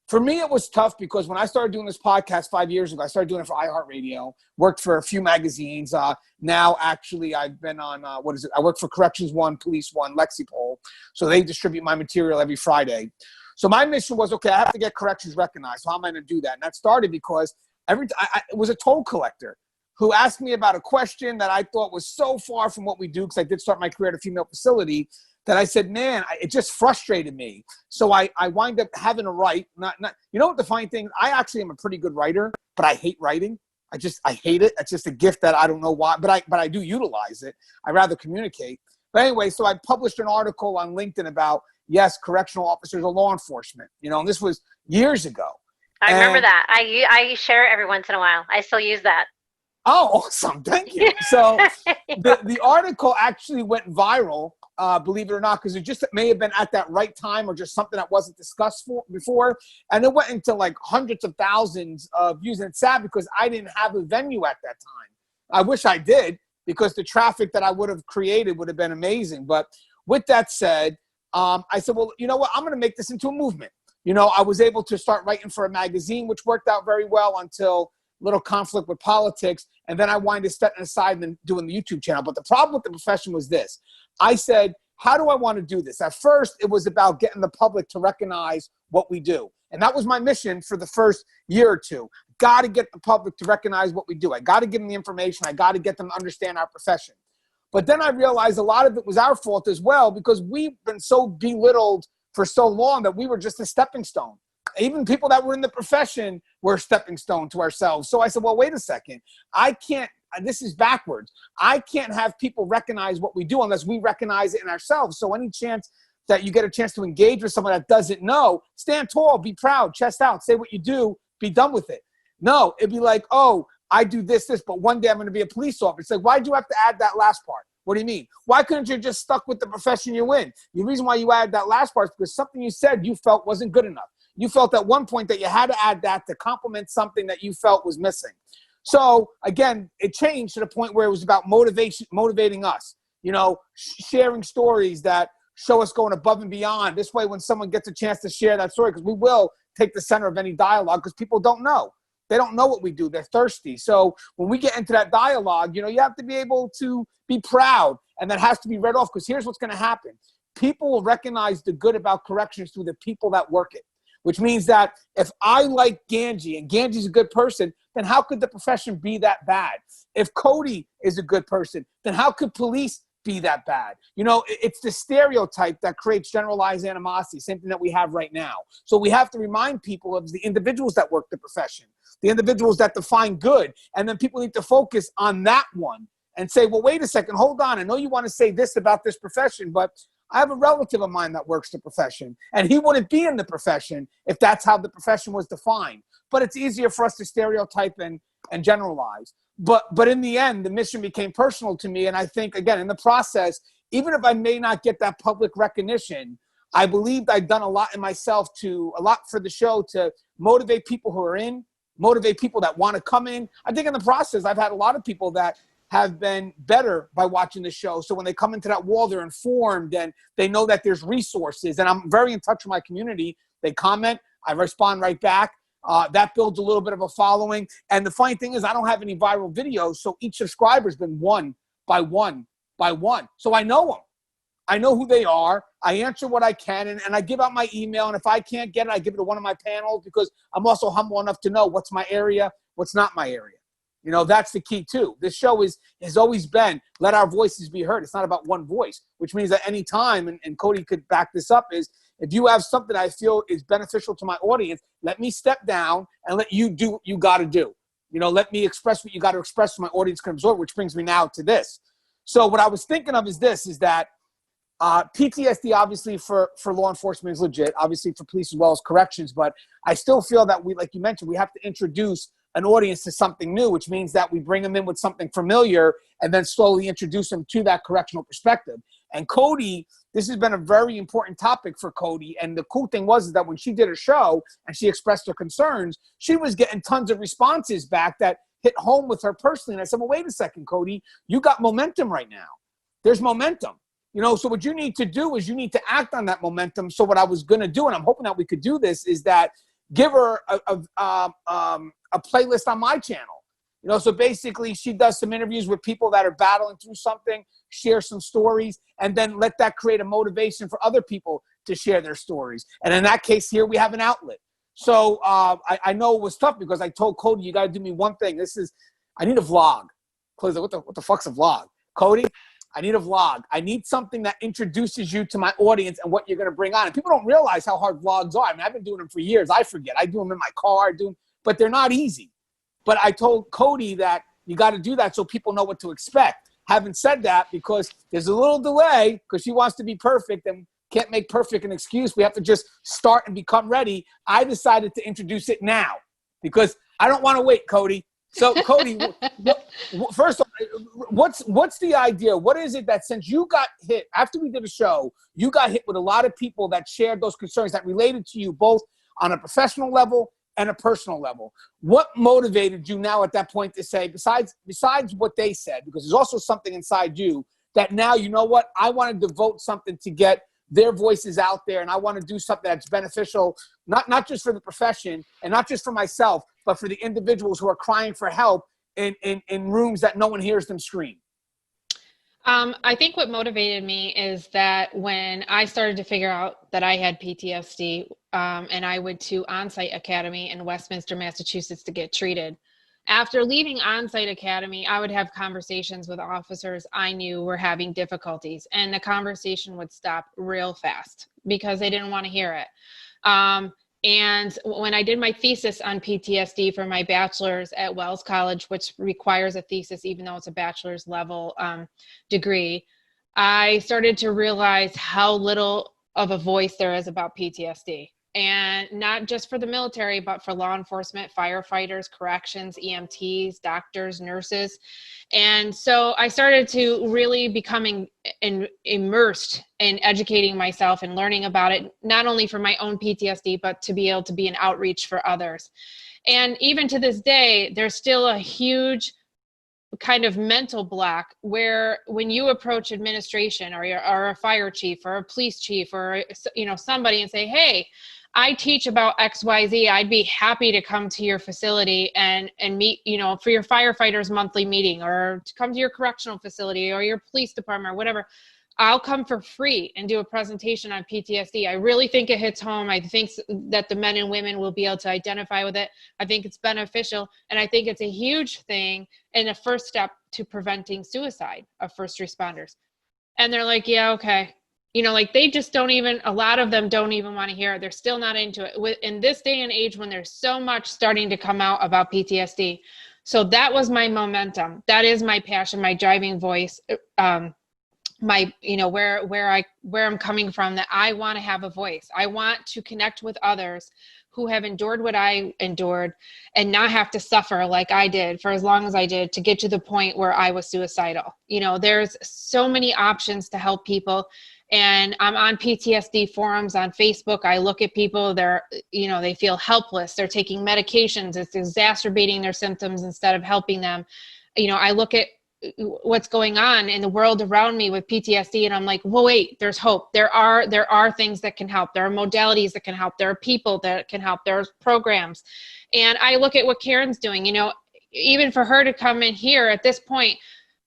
For me, it was tough because when I started doing this podcast 5 years ago, I started doing it for iHeartRadio, worked for a few magazines. Now, actually, I've been on, I work for Corrections One, Police One, Lexipol. So they distribute my material every Friday. So my mission was, okay, I have to get corrections recognized. So how am I going to do that? And that started because it was a toll collector who asked me about a question that I thought was so far from what we do, because I did start my career at a female facility, that I said, man, it just frustrated me. So I wind up having to write. You know what the funny thing? I actually am a pretty good writer, but I hate writing. I hate it. It's just a gift that I don't know why, but I do utilize it. I rather communicate. But anyway, so I published an article on LinkedIn about, yes, correctional officers are law enforcement. And this was years ago. I remember that. I share it every once in a while. I still use that. Oh, awesome. Thank you. So the article actually went viral, believe it or not, because it may have been at that right time or just something that wasn't discussed before. And it went into like hundreds of thousands of views. And it's sad because I didn't have a venue at that time. I wish I did, because the traffic that I would have created would have been amazing. But with that said, I said, well, you know what? I'm going to make this into a movement. I was able to start writing for a magazine, which worked out very well until little conflict with politics. And then I wound up stepping aside and doing the YouTube channel. But the problem with the profession was this. I said, how do I want to do this? At first, it was about getting the public to recognize what we do. And that was my mission for the first year or two. Got to get the public to recognize what we do. I got to give them the information. I got to get them to understand our profession. But then I realized a lot of it was our fault as well, because we've been so belittled for so long that we were just a stepping stone. Even people that were in the profession were a stepping stone to ourselves. So I said, well, wait a second. This is backwards. I can't have people recognize what we do unless we recognize it in ourselves. So any chance that you get a chance to engage with someone that doesn't know, stand tall, be proud, chest out, say what you do, be done with it. No, it'd be like, oh, I do this, but one day I'm going to be a police officer. It's like, why do you have to add that last part? What do you mean? Why couldn't you just stuck with the profession you're in? The reason why you added that last part is because something you said you felt wasn't good enough. You felt at one point that you had to add that to complement something that you felt was missing. So again, it changed to the point where it was about motivating us, sharing stories that show us going above and beyond. This way, when someone gets a chance to share that story, because we will take the center of any dialogue, because people don't know. They don't know what we do. They're thirsty. So when we get into that dialogue, you have to be able to be proud, and that has to be read off, because here's what's going to happen. People will recognize the good about corrections through the people that work it. Which means that if I like Gangi and Gangi's a good person, then how could the profession be that bad? If Cody is a good person, then how could police be that bad? It's the stereotype that creates generalized animosity, same thing that we have right now. So we have to remind people of the individuals that work the profession, the individuals that define good, and then people need to focus on that one and say, well, wait a second, hold on. I know you want to say this about this profession, but I have a relative of mine that works the profession, and he wouldn't be in the profession if that's how the profession was defined. But it's easier for us to stereotype and and generalize. But in the end, the mission became personal to me. And I think, again, in the process, even if I may not get that public recognition, I believed I'd done a lot in myself a lot for the show to motivate people who are in, motivate people that want to come in. I think in the process, I've had a lot of people that have been better by watching the show. So when they come into that wall, they're informed and they know that there's resources. And I'm very in touch with my community. They comment, I respond right back. That builds a little bit of a following. And the funny thing is I don't have any viral videos. So each subscriber's been one by one by one. So I know them. I know who they are. I answer what I can, and I give out my email. And if I can't get it, I give it to one of my panels because I'm also humble enough to know what's my area, what's not my area. You know, that's the key too. This show has always been, let our voices be heard. It's not about one voice, which means at any time, and Cody could back this up, is if you have something I feel is beneficial to my audience, let me step down and let you do what you got to do. You know, let me express what you got to express so my audience can absorb, which brings me now to this. So what I was thinking of is that PTSD, obviously, for law enforcement is legit, obviously for police as well as corrections, but I still feel that we, like you mentioned, we have to introduce an audience to something new, which means that we bring them in with something familiar and then slowly introduce them to that correctional perspective. And Cody, this has been a very important topic for Cody. And the cool thing was that when she did her show and she expressed her concerns, she was getting tons of responses back that hit home with her personally. And I said, well, wait a second, Cody, you got momentum right now. There's momentum. You know, so what you need to do is you need to act on that momentum. So what I was going to do, and I'm hoping that we could do this, is that give her a playlist on my channel. You know, so basically she does some interviews with people that are battling through something, share some stories, and then let that create a motivation for other people to share their stories. And in that case here, we have an outlet. So I know it was tough because I told Cody, you got to do me one thing. I need a vlog. Cody's like, what the fuck's a vlog? Cody, I need a vlog. I need something that introduces you to my audience and what you're going to bring on. And people don't realize how hard vlogs are. I mean, I've been doing them for years. I forget. I do them in my car, but they're not easy. But I told Cody that you got to do that so people know what to expect. Having said that, because there's a little delay because she wants to be perfect and can't make perfect an excuse. We have to just start and become ready. I decided to introduce it now because I don't want to wait, Cody. So, Cody, first of all, what's the idea? What is it that since you got hit, after we did a show, you got hit with a lot of people that shared those concerns that related to you both on a professional level and a personal level? What motivated you now at that point to say, besides what they said, because there's also something inside you that now, you know what, I want to devote something to get their voices out there, and I want to do something that's beneficial, not just for the profession and not just for myself, but for the individuals who are crying for help in rooms that no one hears them scream? I think what motivated me is that when I started to figure out that I had PTSD, and I went to On-Site Academy in Westminster, Massachusetts to get treated. After leaving On-Site Academy, I would have conversations with officers I knew were having difficulties, and the conversation would stop real fast because they didn't want to hear it. And when I did my thesis on PTSD for my bachelor's at Wells College, which requires a thesis even though it's a bachelor's level degree, I started to realize how little of a voice there is about PTSD. And not just for the military, but for law enforcement, firefighters, corrections, EMTs, doctors, nurses. And so I started to really becoming immersed in educating myself and learning about it, not only for my own PTSD, but to be able to be an outreach for others. And even to this day, there's still a huge kind of mental block where when you approach administration or a fire chief or a police chief or somebody and say, hey, I teach about XYZ. I'd be happy to come to your facility and meet, for your firefighters monthly meeting, or to come to your correctional facility or your police department or whatever. I'll come for free and do a presentation on PTSD. I really think it hits home. I think that the men and women will be able to identify with it. I think it's beneficial. And I think it's a huge thing and a first step to preventing suicide of first responders. And they're like, yeah, okay. They just don't even, a lot of them don't even want to hear it. They're still not into it. In this day and age when there's so much starting to come out about PTSD. So that was my momentum. That is my passion, my driving voice. Where I'm coming from, that I want to have a voice. I want to connect with others who have endured what I endured and not have to suffer like I did for as long as I did to get to the point where I was suicidal. You know, there's so many options to help people. And I'm on PTSD forums on Facebook. I look at people, they feel helpless. They're taking medications. It's exacerbating their symptoms instead of helping them. You know, I look at what's going on in the world around me with PTSD, and I'm like, well, wait, there's hope. There are things that can help. There are modalities that can help. There are people that can help. There's programs. And I look at what Karen's doing, you know, even for her to come in here at this point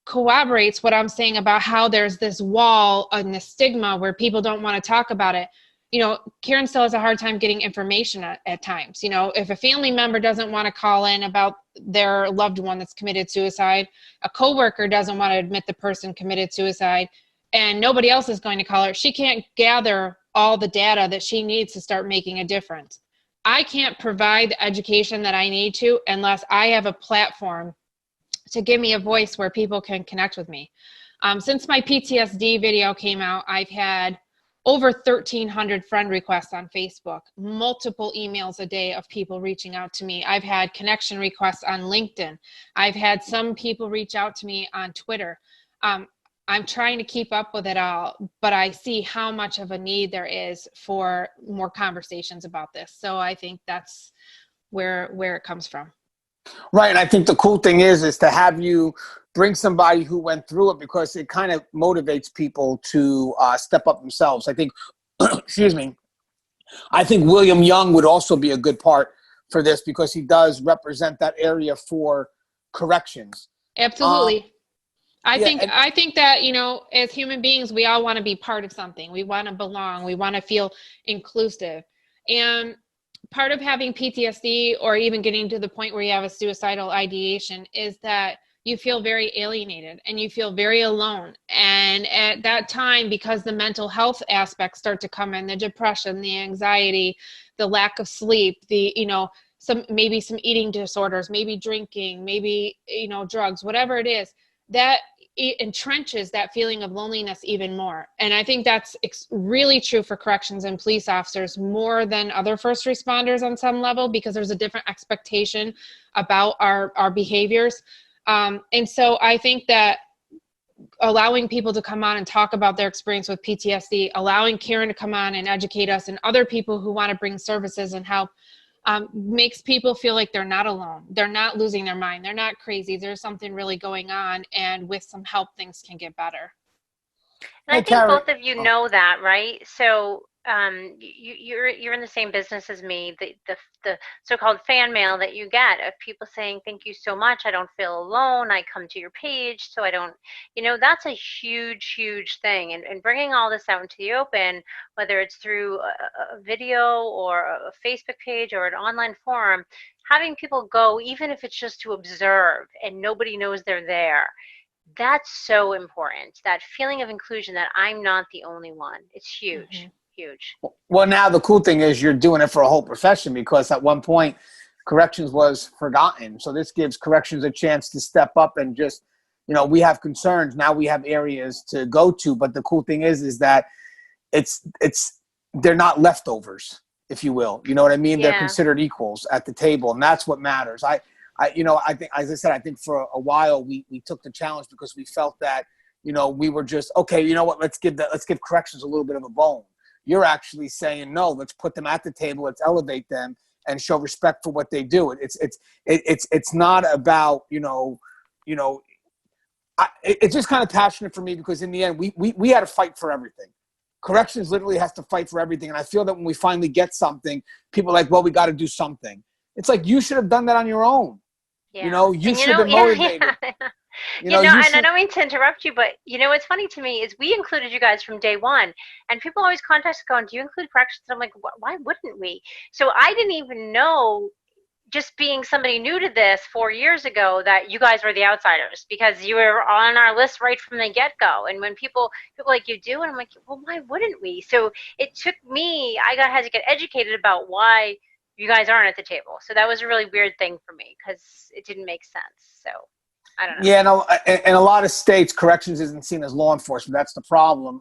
corroborates what I'm saying about how there's this wall and the stigma where people don't want to talk about it. You know, Karen still has a hard time getting information at times. You know, if a family member doesn't want to call in about their loved one that's committed suicide, a coworker doesn't want to admit the person committed suicide, and nobody else is going to call her, she can't gather all the data that she needs to start making a difference. I can't provide the education that I need to unless I have a platform to give me a voice where people can connect with me. Since my PTSD video came out, I've had over 1,300 friend requests on Facebook, multiple emails a day of people reaching out to me. I've had connection requests on LinkedIn. I've had some people reach out to me on Twitter. I'm trying to keep up with it all, but I see how much of a need there is for more conversations about this. So I think that's where it comes from. Right. And I think the cool thing is to have you bring somebody who went through it, because it kind of motivates people to step up themselves. I think, excuse me, I think William Young would also be a good part for this, because he does represent that area for corrections. Absolutely. I Yeah, think that, you know, as human beings, we all want to be part of something. We want to belong. We want to feel inclusive. And part of having PTSD, or even getting to the point where you have a suicidal ideation, is that you feel very alienated and you feel very alone. And at that time, because the mental health aspects start to come in, the depression, the anxiety, the lack of sleep, the, you know, maybe some eating disorders, maybe drinking, maybe, you know, drugs, whatever it is, that it entrenches that feeling of loneliness even more. And I think that's really true for corrections and police officers more than other first responders on some level, because there's a different expectation about our behaviors. And so I think that allowing people to come on and talk about their experience with PTSD, allowing Karen to come on and educate us, and other people who want to bring services and help, makes people feel like they're not alone. They're not losing their mind. They're not crazy. There's something really going on, and with some help, things can get better. And I think Karen. both of you know that, right? So you're in the same business as me. The so-called fan mail that you get of people saying, "Thank you so much. I don't feel alone. I come to your page, so I don't." You know, that's a huge thing. And bringing all this out into the open, whether it's through a video or a Facebook page or an online forum, having people go, even if it's just to observe and nobody knows they're there. That's so important. That feeling of inclusion, that I'm not the only one. It's huge, huge. Well, now the cool thing is you're doing it for a whole profession, because at one point corrections was forgotten. So this gives corrections a chance to step up and just, you know, we have concerns. Now we have areas to go to. But the cool thing is that they're not leftovers, if you will. You know what I mean? Yeah. They're considered equals at the table, and that's what matters. I think, as I said, I think for a while we took the challenge because we felt that, you know, we were just, okay, you know what, let's give corrections a little bit of a bone. You're actually saying, no, let's put them at the table, let's elevate them and show respect for what they do. It's not about, it's just kind of passionate for me, because in the end, we had to fight for everything. Corrections literally has to fight for everything. And I feel that when we finally get something, people are like, well, we got to do something. It's like, you should have done that on your own. Yeah. You know, you should have been motivated. Yeah. And I don't mean to interrupt you, but you know what's funny to me is we included you guys from day one, and people always contact us going, "Do you include corrections?" And I'm like, "Why wouldn't we?" So I didn't even know, just being somebody new to this 4 years ago, that you guys were the outsiders, because you were on our list right from the get-go. And when people like, "You do?" And I'm like, well, why wouldn't we? So it took me, had to get educated about why you guys aren't at the table. So that was a really weird thing for me, because it didn't make sense. So I don't know. Yeah, no, in a lot of states, corrections isn't seen as law enforcement. That's the problem.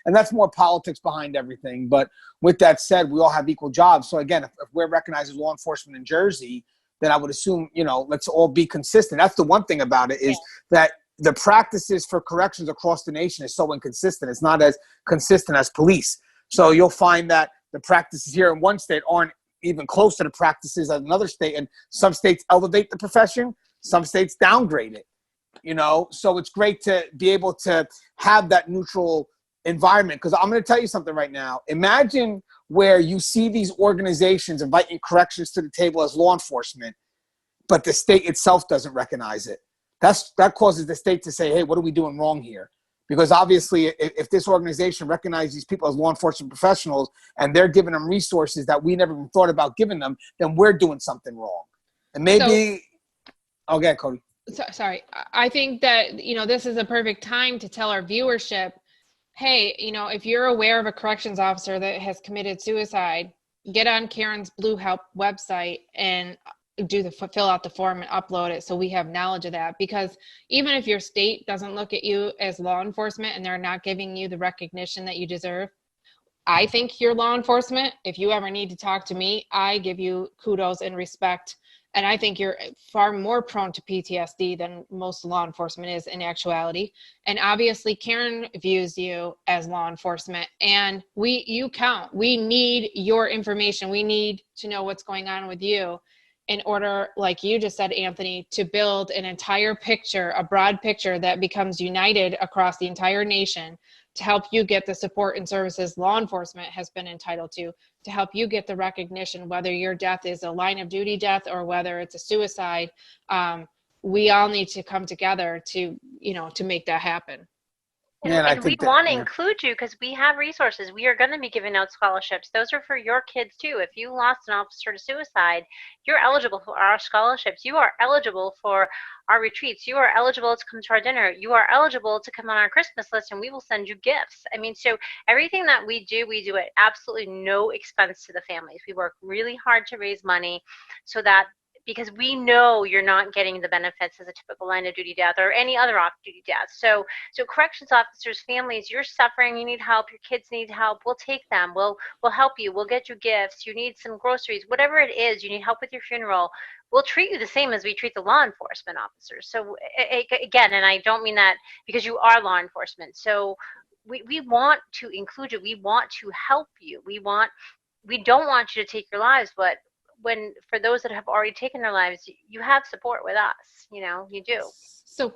And that's more politics behind everything. But with that said, we all have equal jobs. So again, if we're recognized as law enforcement in Jersey, then I would assume, let's all be consistent. That's the one thing about it is that the practices for corrections across the nation is so inconsistent. It's not as consistent as police. So you'll find that the practices here in one state aren't even close to the practices of another state. And some states elevate the profession, some states downgrade it, So it's great to be able to have that neutral environment. Because I'm going to tell you something right now. Imagine where you see these organizations inviting corrections to the table as law enforcement, but the state itself doesn't recognize it. That causes the state to say, hey, what are we doing wrong here? Because obviously, if this organization recognizes these people as law enforcement professionals and they're giving them resources that we never even thought about giving them, then we're doing something wrong. And maybe, okay, Cody. Sorry. I think that, this is a perfect time to tell our viewership, hey, if you're aware of a corrections officer that has committed suicide, get on Karen's Blue Help website and fill out the form and upload it so we have knowledge of that. Because even if your state doesn't look at you as law enforcement and they're not giving you the recognition that you deserve, I think you're law enforcement. If you ever need to talk to me, I give you kudos and respect. And I think you're far more prone to PTSD than most law enforcement is in actuality. And obviously Karen views you as law enforcement, and you count. We need your information. We need to know what's going on with you in order, like you just said, Anthony, to build an entire picture, a broad picture that becomes united across the entire nation to help you get the support and services law enforcement has been entitled to help you get the recognition, whether your death is a line of duty death or whether it's a suicide. We all need to come together to make that happen. And we want to include you because we have resources. We are going to be giving out scholarships. Those are for your kids too. If you lost an officer to suicide, you're eligible for our scholarships. You are eligible for our retreats. You are eligible to come to our dinner. You are eligible to come on our Christmas list, and we will send you gifts. I mean, so everything that we do at absolutely no expense to the families. We work really hard to raise money so that, because we know you're not getting the benefits as a typical line of duty death or any other off-duty death. So corrections officers, families, you're suffering, you need help, your kids need help, we'll take them, we'll help you, we'll get you gifts, you need some groceries, whatever it is, you need help with your funeral, we'll treat you the same as we treat the law enforcement officers. So again, and I don't mean that because you are law enforcement. So we want to include you, we want to help you, we don't want you to take your lives, but for those that have already taken their lives, you have support with us, you do. So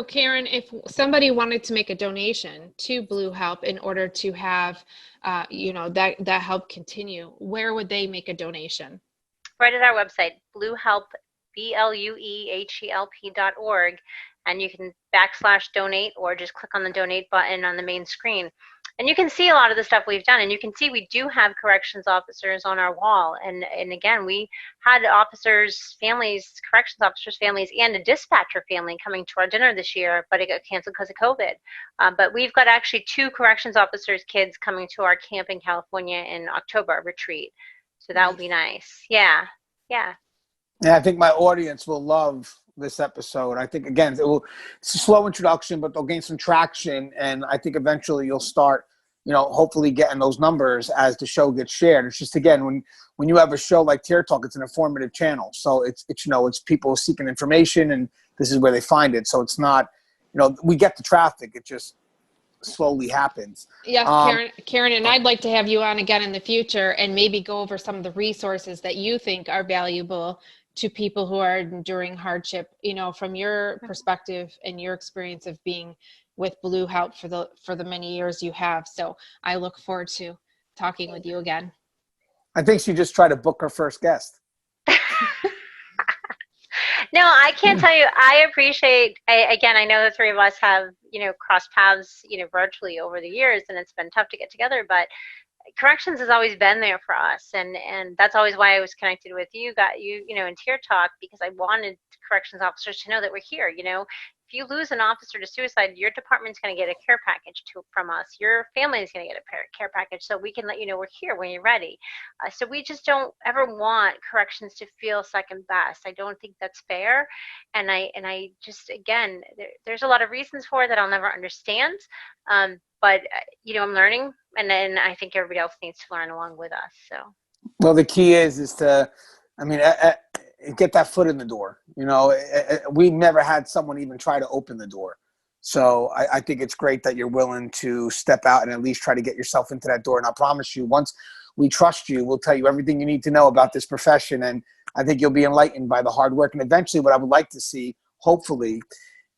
Karen, if somebody wanted to make a donation to Blue Help in order to have, that help continue, where would they make a donation? Right at our website, bluehelp, BLUEHELP.org, and you can /donate or just click on the donate button on the main screen. And you can see a lot of the stuff we've done, and you can see we do have corrections officers on our wall. And again, we had officers, families, corrections officers, families, and a dispatcher family coming to our dinner this year, but it got canceled because of COVID. But we've got actually 2 corrections officers' kids coming to our camp in California in October retreat. So that would be nice. Yeah. I think my audience will love this episode. I think, again, it's a slow introduction, but they'll gain some traction. And I think eventually you'll start, hopefully getting those numbers as the show gets shared. It's just, again, when you have a show like Tear Talk, it's an informative channel. So it's people seeking information, and this is where they find it. So it's not, we get the traffic. It just slowly happens. Yes, Karen, and I'd like to have you on again in the future and maybe go over some of the resources that you think are valuable to people who are enduring hardship, from your perspective and your experience of being with Blue Help for the many years you have. So I look forward to talking with you again. I think she just tried to book her first guest. No, I can't tell you. I appreciate, again, I know the 3 of us have, crossed paths, virtually over the years, and it's been tough to get together, but corrections has always been there for us, and that's always why I was connected with you, in Tear Talk, because I wanted corrections officers to know that we're here. you lose an officer to suicide, your department's going to get a care package from us. Your family is going to get a care package, so we can let you know we're here when you're ready. So we just don't ever want corrections to feel second best. I don't think that's fair. And I just, again, there's a lot of reasons for it that I'll never understand. But I'm learning, and then I think everybody else needs to learn along with us. So. Well, the key is to, get that foot in the door. We never had someone even try to open the door. So I think it's great that you're willing to step out and at least try to get yourself into that door. And I promise you, once we trust you, we'll tell you everything you need to know about this profession. And I think you'll be enlightened by the hard work. And eventually what I would like to see, hopefully,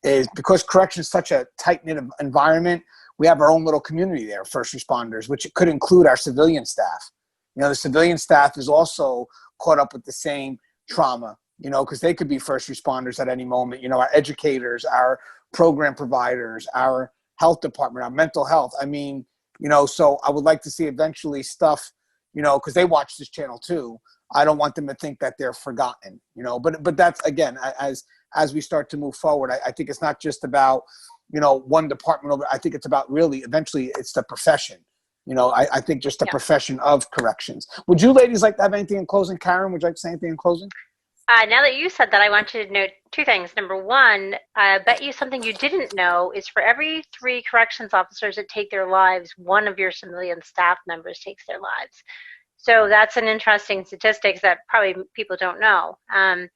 is because correction is such a tight-knit environment, we have our own little community there, first responders, which could include our civilian staff. The civilian staff is also caught up with the same trauma, because they could be first responders at any moment. Our educators, our program providers, our health department, our mental health. So I would like to see eventually stuff, because they watch this channel too. I don't want them to think that they're forgotten, but that's, again, as we start to move forward, I think it's not just about, one department over. I think it's about really, eventually it's the profession. I think just the profession of corrections. Would you ladies like to have anything in closing? Karen, would you like to say anything in closing? Now that you said that, I want you to note two things. Number one, I bet you something you didn't know is for every 3 corrections officers that take their lives, one of your civilian staff members takes their lives. So that's an interesting statistic that probably people don't know. I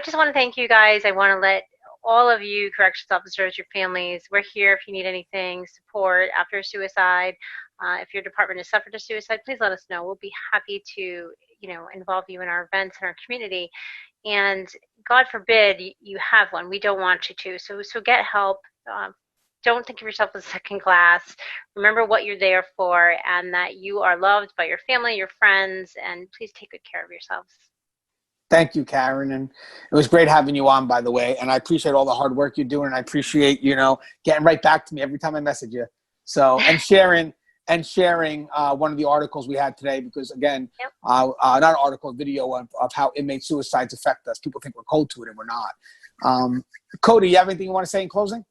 just want to thank you guys. I want to let all of you corrections officers, your families, we're here if you need anything, support after a suicide. If your department has suffered a suicide, please let us know. We'll be happy to, involve you in our events and our community. And God forbid you have one. We don't want you to. So get help. Don't think of yourself as second class. Remember what you're there for, and that you are loved by your family, your friends, and please take good care of yourselves. Thank you, Karen. And it was great having you on, by the way. And I appreciate all the hard work you're doing. And I appreciate, getting right back to me every time I message you. So, and sharing one of the articles we had today, because again, not an article, a video of how inmate suicides affect us. People think we're cold to it, and we're not. Cody, you have anything you want to say in closing?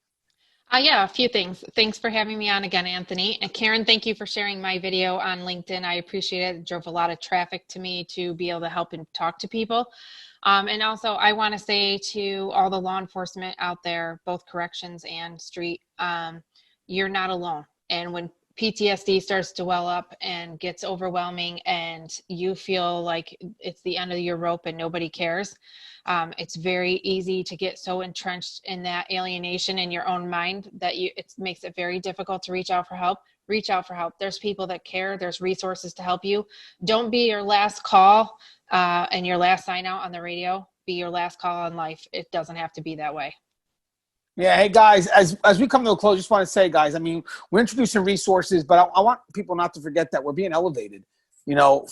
Yeah, a few things. Thanks for having me on again, Anthony. And Karen, thank you for sharing my video on LinkedIn. I appreciate it. It drove a lot of traffic to me to be able to help and talk to people. And also, I want to say to all the law enforcement out there, both corrections and street, you're not alone. And when PTSD starts to well up and gets overwhelming and you feel like it's the end of your rope and nobody cares, it's very easy to get so entrenched in that alienation in your own mind that it makes it very difficult to reach out for help. Reach out for help. There's people that care. There's resources to help you. Don't be your last call and your last sign out on the radio. Be your last call on life. It doesn't have to be that way. Yeah. Hey guys, as we come to a close, just want to say, guys, we're introducing resources, but I want people not to forget that we're being elevated.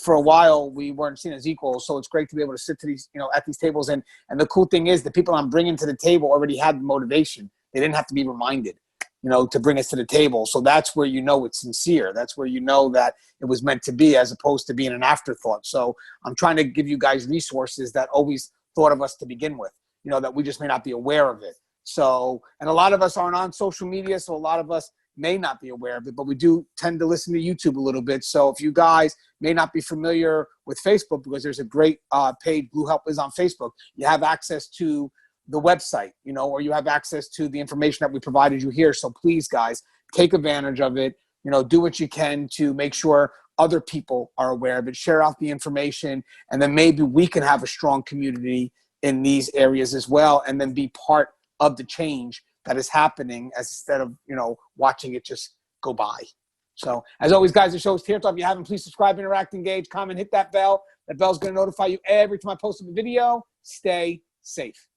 For a while we weren't seen as equals. So it's great to be able to sit to these, at these tables. And the cool thing is the people I'm bringing to the table already had the motivation. They didn't have to be reminded, to bring us to the table. So that's where it's sincere. That's where that it was meant to be, as opposed to being an afterthought. So I'm trying to give you guys resources that always thought of us to begin with, that we just may not be aware of it. So, and a lot of us aren't on social media, so a lot of us may not be aware of it, but we do tend to listen to YouTube a little bit. So if you guys may not be familiar with Facebook, because there's a great page, Blue Help is on Facebook, you have access to the website, or you have access to the information that we provided you here. So please, guys, take advantage of it. Do what you can to make sure other people are aware of it. Share out the information, and then maybe we can have a strong community in these areas as well, and then be part of the change that is happening, instead of, watching it just go by. So as always, guys, the show is here. So if you haven't, please subscribe, interact, engage, comment, hit that bell. That bell's going to notify you every time I post a video. Stay safe.